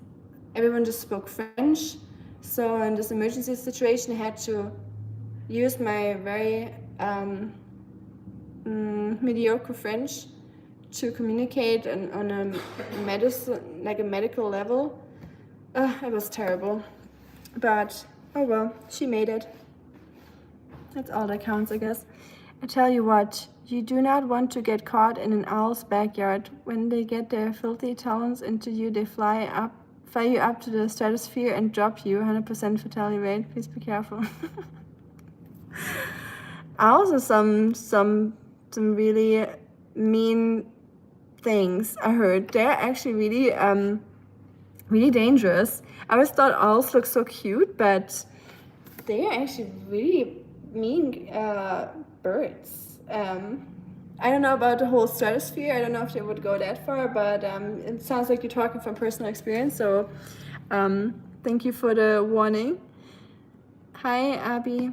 everyone just spoke French. So in this emergency situation, I had to use my very mediocre French to communicate on a medicine, like a medical level. It was terrible, but oh well, she made it. That's all that counts, I guess. I tell you what, you do not want to get caught in an owl's backyard. When they get their filthy talons into you, they fly you up to the stratosphere and drop you. 100% fatality rate. Please be careful. Owls are some really mean things. I heard they're actually really really dangerous. I always thought owls look so cute, but they are actually really mean birds. I don't know about the whole stratosphere. I don't know if they would go that far, but it sounds like you're talking from personal experience. So thank you for the warning. Hi, Abby.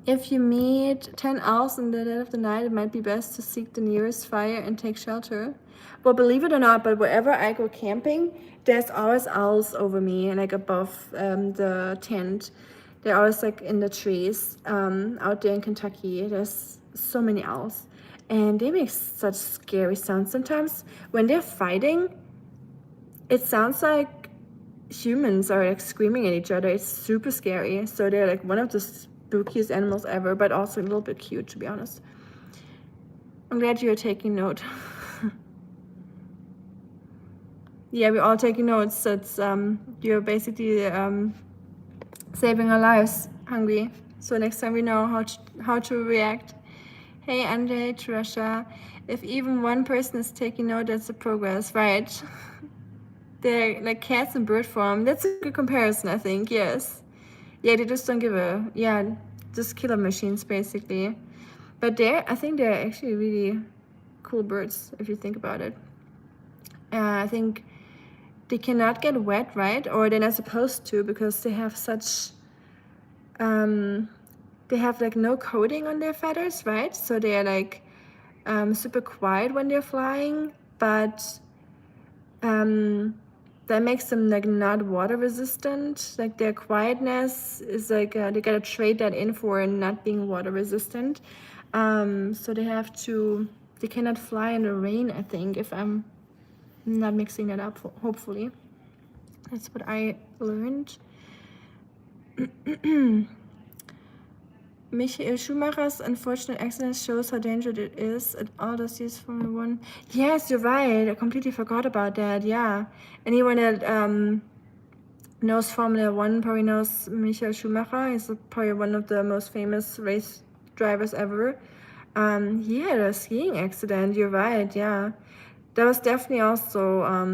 If you meet 10 owls in the dead of the night, it might be best to seek the nearest fire and take shelter. Well, believe it or not, but wherever I go camping, there's always owls over me, like above the tent. They're always like in the trees out there in Kentucky. There's so many owls. And they make such scary sounds. Sometimes when they're fighting, it sounds like humans are like screaming at each other. It's super scary. So they're like one of the spookiest animals ever, but also a little bit cute, to be honest. I'm glad you're taking note. Yeah, we're all taking notes. It's you're basically saving our lives, Hungry. So next time we know how to react. Hey, Andre, Teresa, if even one person is taking note, that's a progress, right? They're like cats in bird form. That's a good comparison, I think. Yes. Yeah, they just don't give just killer machines basically. But I think they're actually really cool birds if you think about it. I think they cannot get wet, right? Or they're not supposed to because they have such they have like no coating on their feathers, right? So they're like super quiet when they're flying, but that makes them like not water resistant. Like their quietness is like they gotta trade that in for not being water resistant. So they cannot fly in the rain, I think, if I'm not mixing that up, hopefully. That's what I learned. Michael Schumacher's unfortunate accident shows how dangerous it is at all those years Formula One. Yes, you're right. I completely forgot about that. Yeah. Anyone that knows Formula One probably knows Michael Schumacher. He's probably one of the most famous race drivers ever. He had a skiing accident. You're right. Yeah. That was definitely also a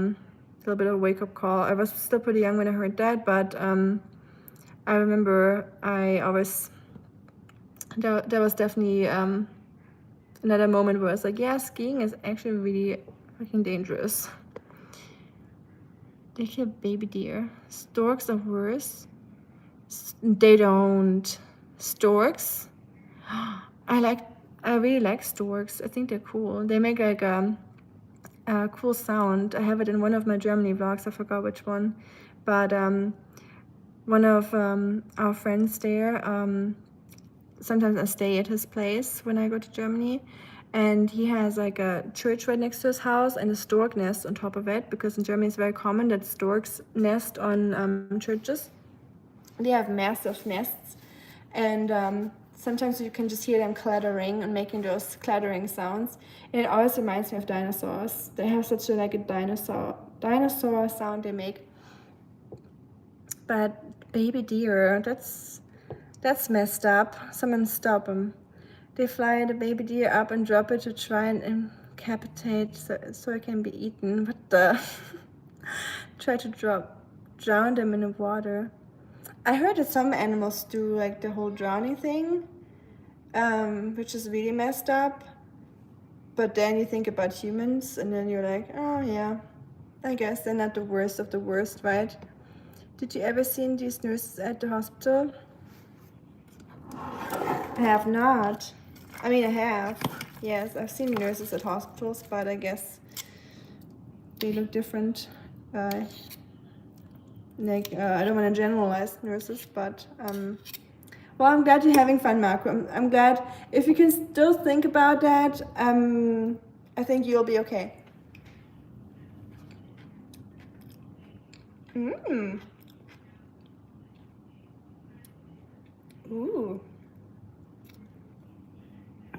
little bit of a wake-up call. I was still pretty young when I heard that, but I remember that was definitely another moment where I was like, yeah, skiing is actually really fucking dangerous. They kill baby deer. Storks are worse. They don't. Storks? I really like storks. I think they're cool. They make like a cool sound. I have it in one of my Germany vlogs. I forgot which one. But one of our friends there, sometimes I stay at his place when I go to Germany, and he has like a church right next to his house and a stork nest on top of it, because in Germany it's very common that storks nest on churches. They have massive nests, and sometimes you can just hear them clattering and making those clattering sounds, and it always reminds me of dinosaurs. They have such a dinosaur sound they make. But baby deer, that's messed up. Someone stop them. They fly the baby deer up and drop it to try and incapacitate so it can be eaten. What the? Try to drown them in the water. I heard that some animals do like the whole drowning thing, which is really messed up. But then you think about humans and then you're like, oh yeah, I guess they're not the worst of the worst, right? Did you ever see these nurses at the hospital? I have not. I mean, I have. Yes, I've seen nurses at hospitals, but I guess they look different. I don't want to generalize nurses, but well, I'm glad you're having fun, Marco. I'm glad if you can still think about that. I think you'll be okay. Ooh.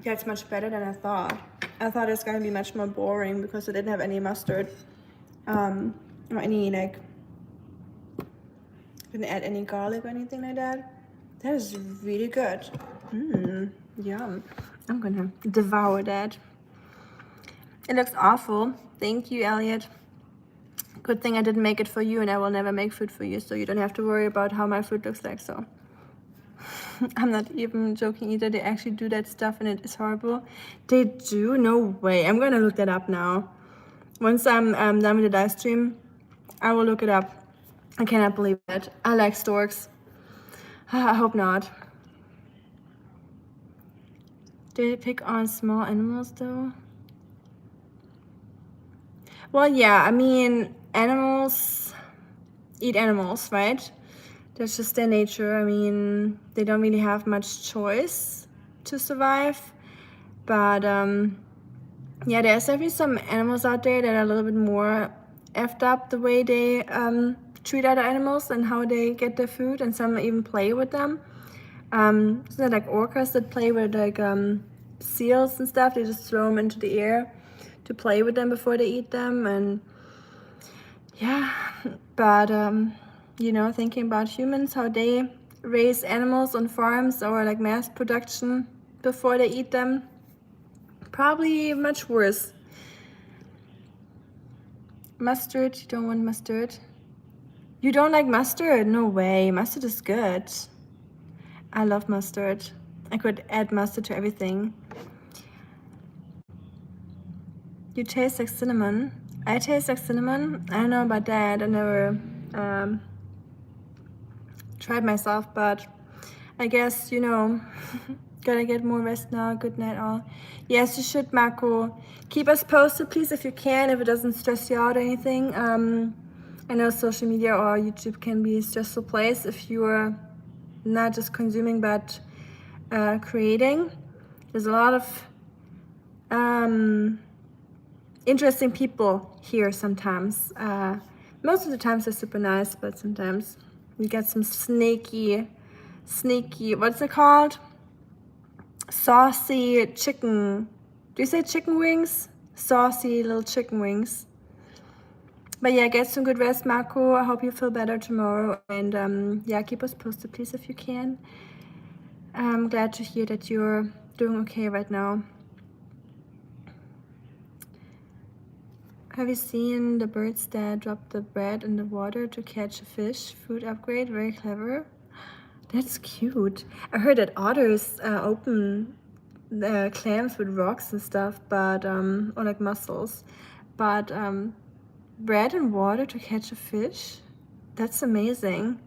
That's much better than I thought. I thought it was gonna be much more boring because I didn't have any mustard. Or any didn't add any garlic or anything like that. That is really good. Yum. I'm gonna devour that. It looks awful. Thank you, Elliot. Good thing I didn't make it for you, and I will never make food for you, so you don't have to worry about how my food looks like. So I'm not even joking either. They actually do that stuff and it is horrible. They do? No way. I'm gonna look that up now. Once I'm done with the live stream, I will look it up. I cannot believe it. I like storks. I hope not. Did it pick on small animals though? Well, yeah, I mean, animals eat animals, right? That's just their nature. I mean, they don't really have much choice to survive. But yeah, there's definitely some animals out there that are a little bit more effed up the way they treat other animals and how they get their food, and some even play with them. Isn't there like orcas that play with like seals and stuff? They just throw them into the air to play with them before they eat them. And yeah, but you know, thinking about humans, how they raise animals on farms or like mass production before they eat them, probably much worse. Mustard? You don't want mustard? You don't like mustard? No way. Mustard is good. I love mustard. I could add mustard to everything. You taste like cinnamon. I taste like cinnamon. I don't know about that. I never tried myself, but I guess, you know, gotta get more rest now. Good night, all. Yes, you should, Marco. Keep us posted, please, if you can, if it doesn't stress you out or anything. I know social media or YouTube can be a stressful place if you're not just consuming but creating. There's a lot of interesting people here sometimes. Most of the times they're super nice, but sometimes you get some sneaky, what's it called? Saucy chicken. Do you say chicken wings? Saucy little chicken wings. But yeah, get some good rest, Marco. I hope you feel better tomorrow. And yeah, keep us posted, please, if you can. I'm glad to hear that you're doing okay right now. Have you seen the birds that drop the bread in the water to catch a fish? Food upgrade, very clever. That's cute. I heard that otters open the clams with rocks and stuff, but or like mussels, but bread and water to catch a fish. That's amazing.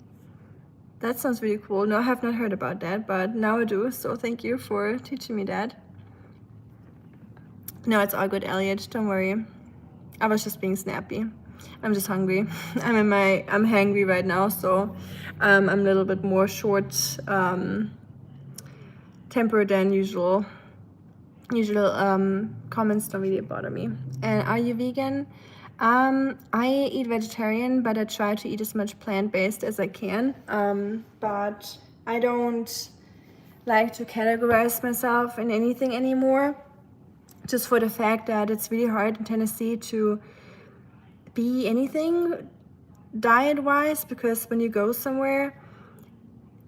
That sounds really cool. No, I have not heard about that, but now I do. So thank you for teaching me that. No, it's all good, Elliot. Don't worry. I was just being snappy. I'm just hungry. I'm hangry right now, so I'm a little bit more short tempered than usual. Comments don't really bother me. And are you vegan? I eat vegetarian, but I try to eat as much plant-based as I can. But I don't like to categorize myself in anything anymore, just for the fact that it's really hard in Tennessee to be anything diet-wise, because when you go somewhere,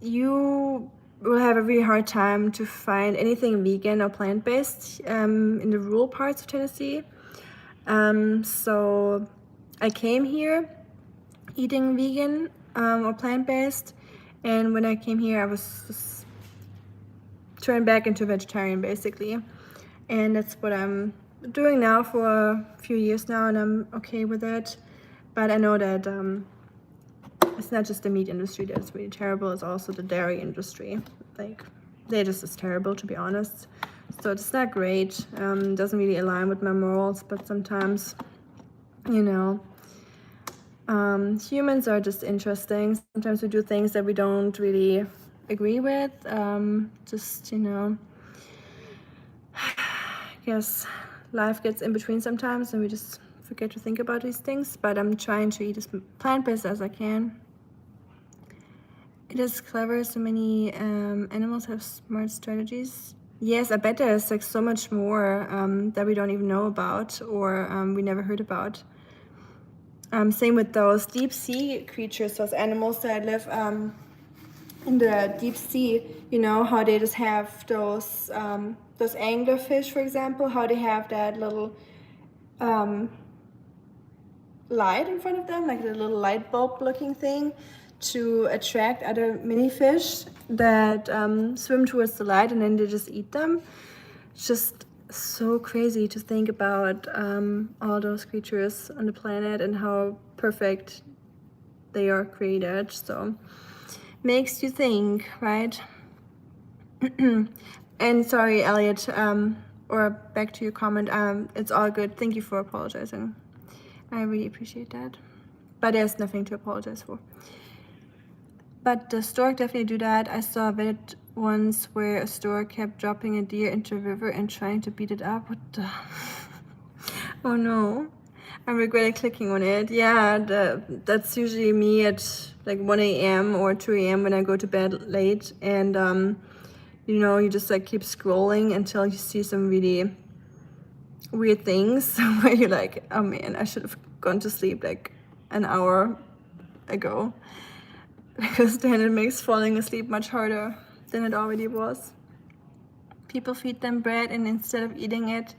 you will have a really hard time to find anything vegan or plant-based in the rural parts of Tennessee. So I came here eating vegan or plant-based, and when I came here I was turned back into vegetarian basically, and that's what I'm doing now for a few years now, and I'm okay with it. But I know that it's not just the meat industry that's really terrible, it's also the dairy industry. Like, they're just as terrible, to be honest. So it's not great. Doesn't really align with my morals, but sometimes, you know, humans are just interesting. Sometimes we do things that we don't really agree with. Just, you know, I guess life gets in between sometimes and we just forget to think about these things. But I'm trying to eat as plant-based as I can. It is clever. So many animals have smart strategies. Yes, I bet there's like so much more that we don't even know about, or we never heard about. Same with those deep sea creatures, those animals that live in the deep sea. You know how they just have those anglerfish, for example, how they have that little light in front of them, like a little light bulb looking thing, to attract other mini fish that swim towards the light, and then they just eat them. It's just so crazy to think about all those creatures on the planet and how perfect they are created. So makes you think, right? And sorry, Elliot, or back to your comment, it's all good. Thank you for apologizing. I really appreciate that. But there's nothing to apologize for. But the stork definitely do that. I saw a video once where a stork kept dropping a deer into a river and trying to beat it up. What the? Oh no. I regretted clicking on it. Yeah, that's usually me at like 1 a.m. or 2 a.m. when I go to bed late. And, you know, you just like keep scrolling until you see some really weird things where you're like, oh man, I should have gone to sleep like an hour ago. Because then it makes falling asleep much harder than it already was. People feed them bread, and instead of eating it,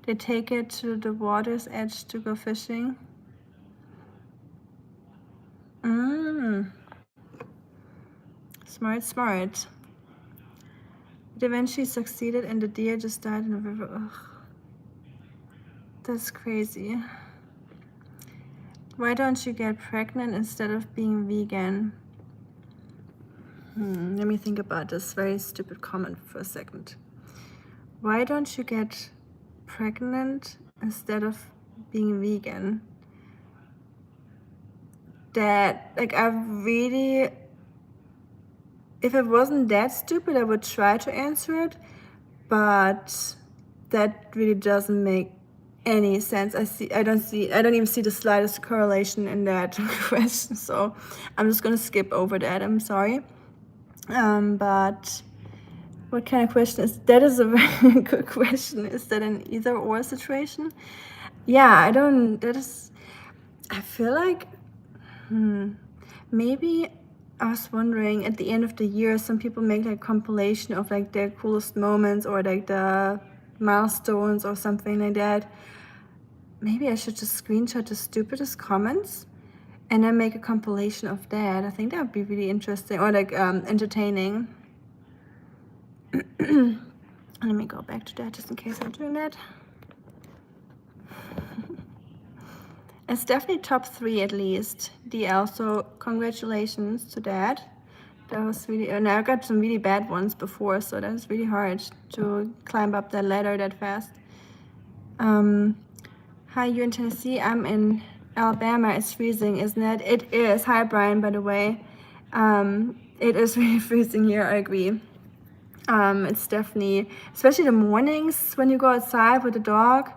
they take it to the water's edge to go fishing. Smart. It eventually succeeded, and the deer just died in the river. Ugh. That's crazy. Why don't you get pregnant instead of being vegan? Let me think about this very stupid comment for a second. Why don't you get pregnant instead of being vegan? That, like, if it wasn't that stupid, I would try to answer it, but that really doesn't make any sense. I don't even see the slightest correlation in that question, so I'm just gonna skip over that. I'm sorry. But what kind of question is that? Is a very good question. Is that an either or situation? Yeah, I feel like maybe I was wondering, at the end of the year, some people make like a compilation of like their coolest moments or like the milestones or something like that. Maybe I should just screenshot the stupidest comments and then make a compilation of that. I think that would be really interesting or like entertaining. Let me go back to that just in case I'm doing that. It's definitely top 3 at least, DL, so congratulations to that. That was really, and I got some really bad ones before, so that was really hard to climb up that ladder that fast. Hi, you in Tennessee? I'm in Alabama. It's freezing, isn't it? It is. Hi, Brian, by the way. It is really freezing here, I agree. It's definitely, especially the mornings when you go outside with the dog.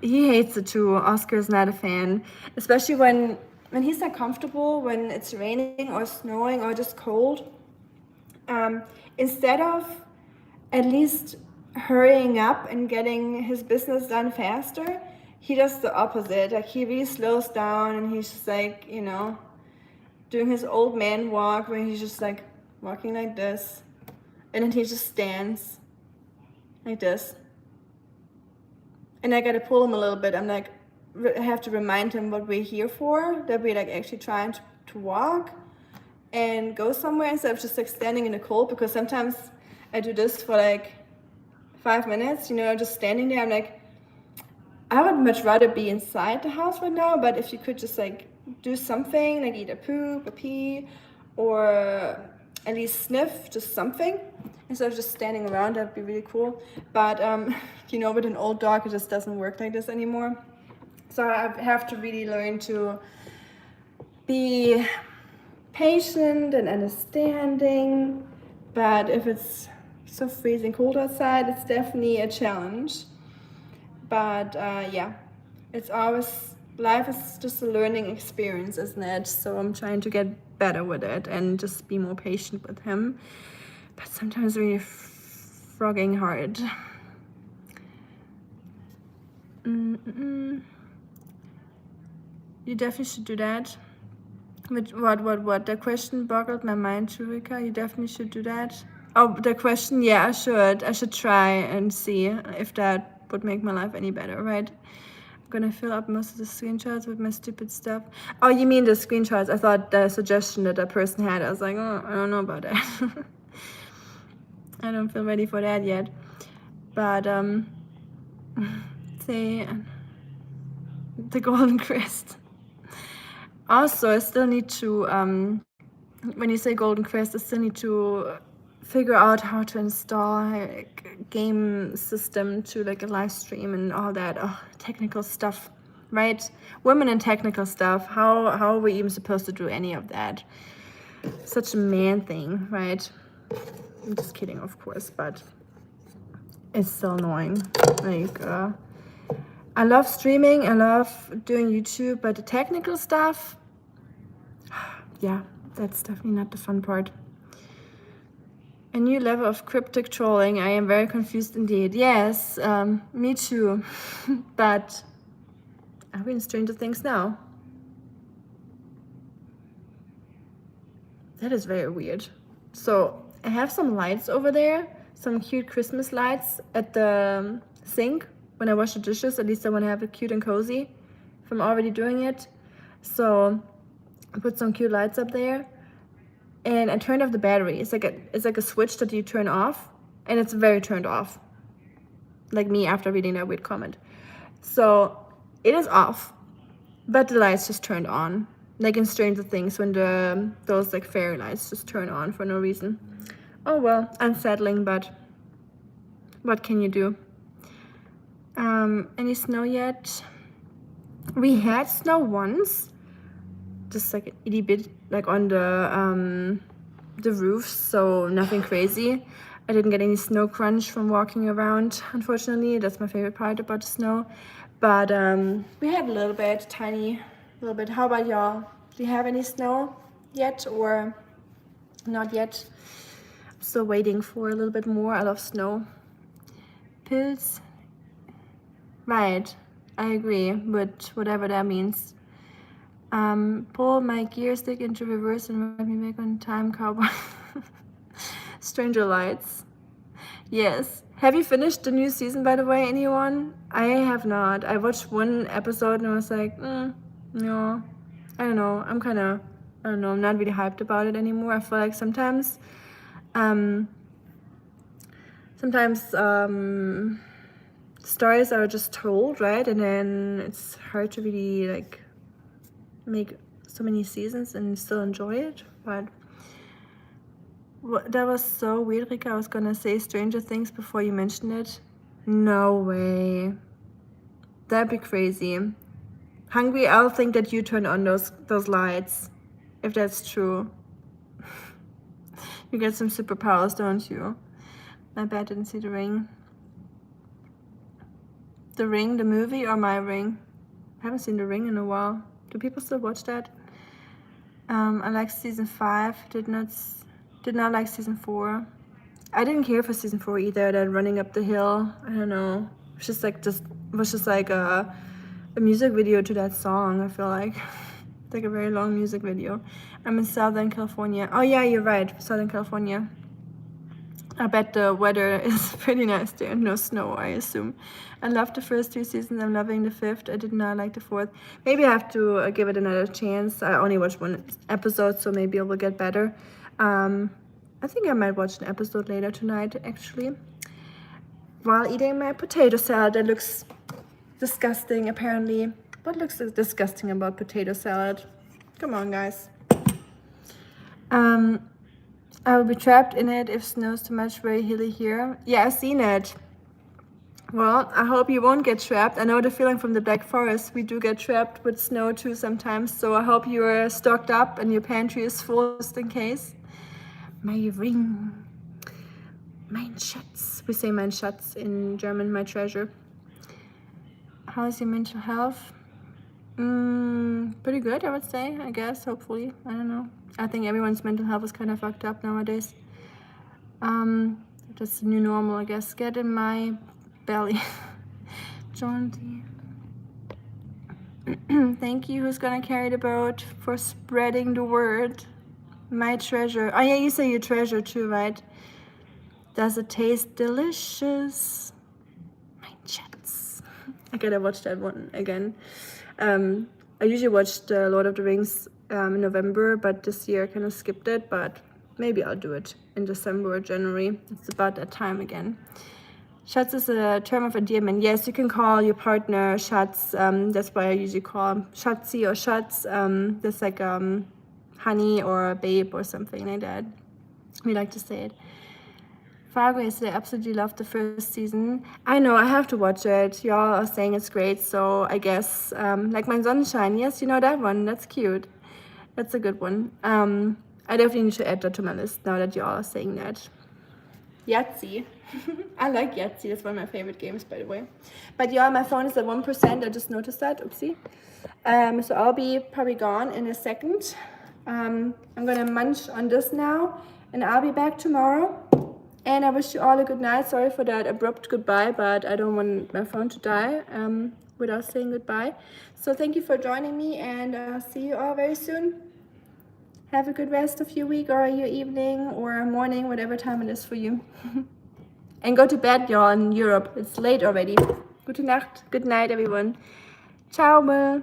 He hates it too. Oscar is not a fan, especially when he's not comfortable, when it's raining or snowing or just cold. Instead of at least hurrying up and getting his business done faster, he does the opposite. Like, he really slows down and he's just like, you know, doing his old man walk where he's just like walking like this, and then he just stands like this. And I gotta pull him a little bit. I'm like, I have to remind him what we're here for, that we're like actually trying to walk and go somewhere instead of just like standing in the cold, because sometimes I do this for like 5 minutes, you know, just standing there. I'm like, I would much rather be inside the house right now, but if you could just like do something, like either poop or pee or at least sniff, just something, instead of just standing around, that'd be really cool. But you know, with an old dog, it just doesn't work like this anymore. So I have to really learn to be patient and understanding. But if it's so freezing cold outside, it's definitely a challenge. But yeah, it's always, life is just a learning experience, isn't it? So I'm trying to get better with it and just be more patient with him. But sometimes really frogging hard. You definitely should do that. Which, what? The question boggled my mind, Shurika. You definitely should do that. Oh, the question, yeah, I should try and see if that would make my life any better, right? I'm gonna fill up most of the screenshots with my stupid stuff. Oh, you mean the screenshots? I thought the suggestion that a person had. I was like, oh, I don't know about that. I don't feel ready for that yet. But say the golden crest. Also, I still need to when you say golden crest, I still need to figure out how to install like a game system to like a live stream and all that. Oh, technical stuff, right? Women in technical stuff. How are we even supposed to do any of that? Such a man thing, right? I'm just kidding, of course, but it's so annoying. Like, I love streaming, I love doing YouTube, but the technical stuff, yeah, that's definitely not the fun part. A new level of cryptic trolling. I am very confused indeed. Yes, me too. But are we in Stranger Things now? That is very weird. So I have some lights over there, some cute Christmas lights at the sink when I wash the dishes. At least I want to have it cute and cozy if I'm already doing it. So I put some cute lights up there. And I turned off the battery. It's like a switch that you turn off, and it's very turned off. Like me after reading that weird comment. So it is off, but the lights just turned on. Like in Stranger Things when those like fairy lights just turn on for no reason. Oh well, unsettling, but what can you do? Any snow yet? We had snow once, just like a itty bit, like on the roofs, so nothing crazy. I didn't get any snow crunch from walking around, unfortunately. That's my favorite part about the snow. But we had a little bit, tiny little bit. How about y'all? Do you have any snow yet or not yet? I'm still waiting for a little bit more. I love snow. Pills. Right, I agree, but whatever that means. Pull my gear stick into reverse and ride me back on time, cowboy. Stranger Lights. Yes. Have you finished the new season, by the way, anyone? I have not. I watched one episode and I was like, no. I don't know. I'm not really hyped about it anymore. I feel like sometimes stories are just told, right? And then it's hard to really like make so many seasons and still enjoy it. But that was so weird, Rika. I was gonna say Stranger Things before you mentioned it. No way. That'd be crazy. Hungry, I'll think that you turned on those lights. If that's true. You get some superpowers, don't you? My bad, didn't see The Ring. The Ring, the movie, or My Ring? I haven't seen The Ring in a while. Do people still watch that? I like season 5. Did not like season 4. I didn't care for season 4 either. That running up the hill, I don't know. It was just like a music video to that song. I feel like it's like a very long music video. I'm in Southern California. Oh yeah, you're right, Southern California. I bet the weather is pretty nice there. No snow, I assume. I loved the first 3 seasons. I'm loving the 5th. I did not like the 4th. Maybe I have to give it another chance. I only watched 1 episode, so maybe it will get better. I think I might watch an episode later tonight, actually, while eating my potato salad. That looks disgusting, apparently. What looks disgusting about potato salad? Come on, guys. I will be trapped in it if snows too much. Very hilly here. Yeah, I've seen it. Well, I hope you won't get trapped. I know the feeling from the Black Forest. We do get trapped with snow too sometimes. So I hope you're stocked up and your pantry is full just in case. My ring. Mein Schatz. We say mein Schatz in German, my treasure. How is your mental health? Pretty good, I would say, I guess, hopefully. I don't know. I think everyone's mental health is kind of fucked up nowadays. Just the new normal, I guess. Get in my belly. Jaunty. Thank you. Who's gonna carry the boat for spreading the word? My treasure. Oh yeah, you say your treasure too, right? Does it taste delicious? My chats. I gotta watch that one again. I usually watch the Lord of the Rings in November, but this year I kind of skipped it, but maybe I'll do it in December or January. It's about that time again. Schatz is a term of endearment. Yes, you can call your partner Schatz. That's why I usually call him Schatzi or Schatz. That's like honey or babe or something like that. We like to say it. Fargo yesterday, absolutely loved the first season. I know, I have to watch it. Y'all are saying it's great, so I guess, like Mein Sonnenschein. Yes, you know that one. That's cute. That's a good one. I definitely need to add that to my list now that y'all are saying that. Yahtzee. I like Yahtzee. That's one of my favorite games, by the way. But y'all, my phone is at 1%. I just noticed that. Oopsie. So I'll be probably gone in a second. I'm going to munch on this now, and I'll be back tomorrow. And I wish you all a good night. Sorry for that abrupt goodbye, but I don't want my phone to die without saying goodbye. So thank you for joining me, and I'll see you all very soon. Have a good rest of your week or your evening or morning, whatever time it is for you. And go to bed, y'all, in Europe. It's late already. Gute Nacht. Good night, everyone. Ciao.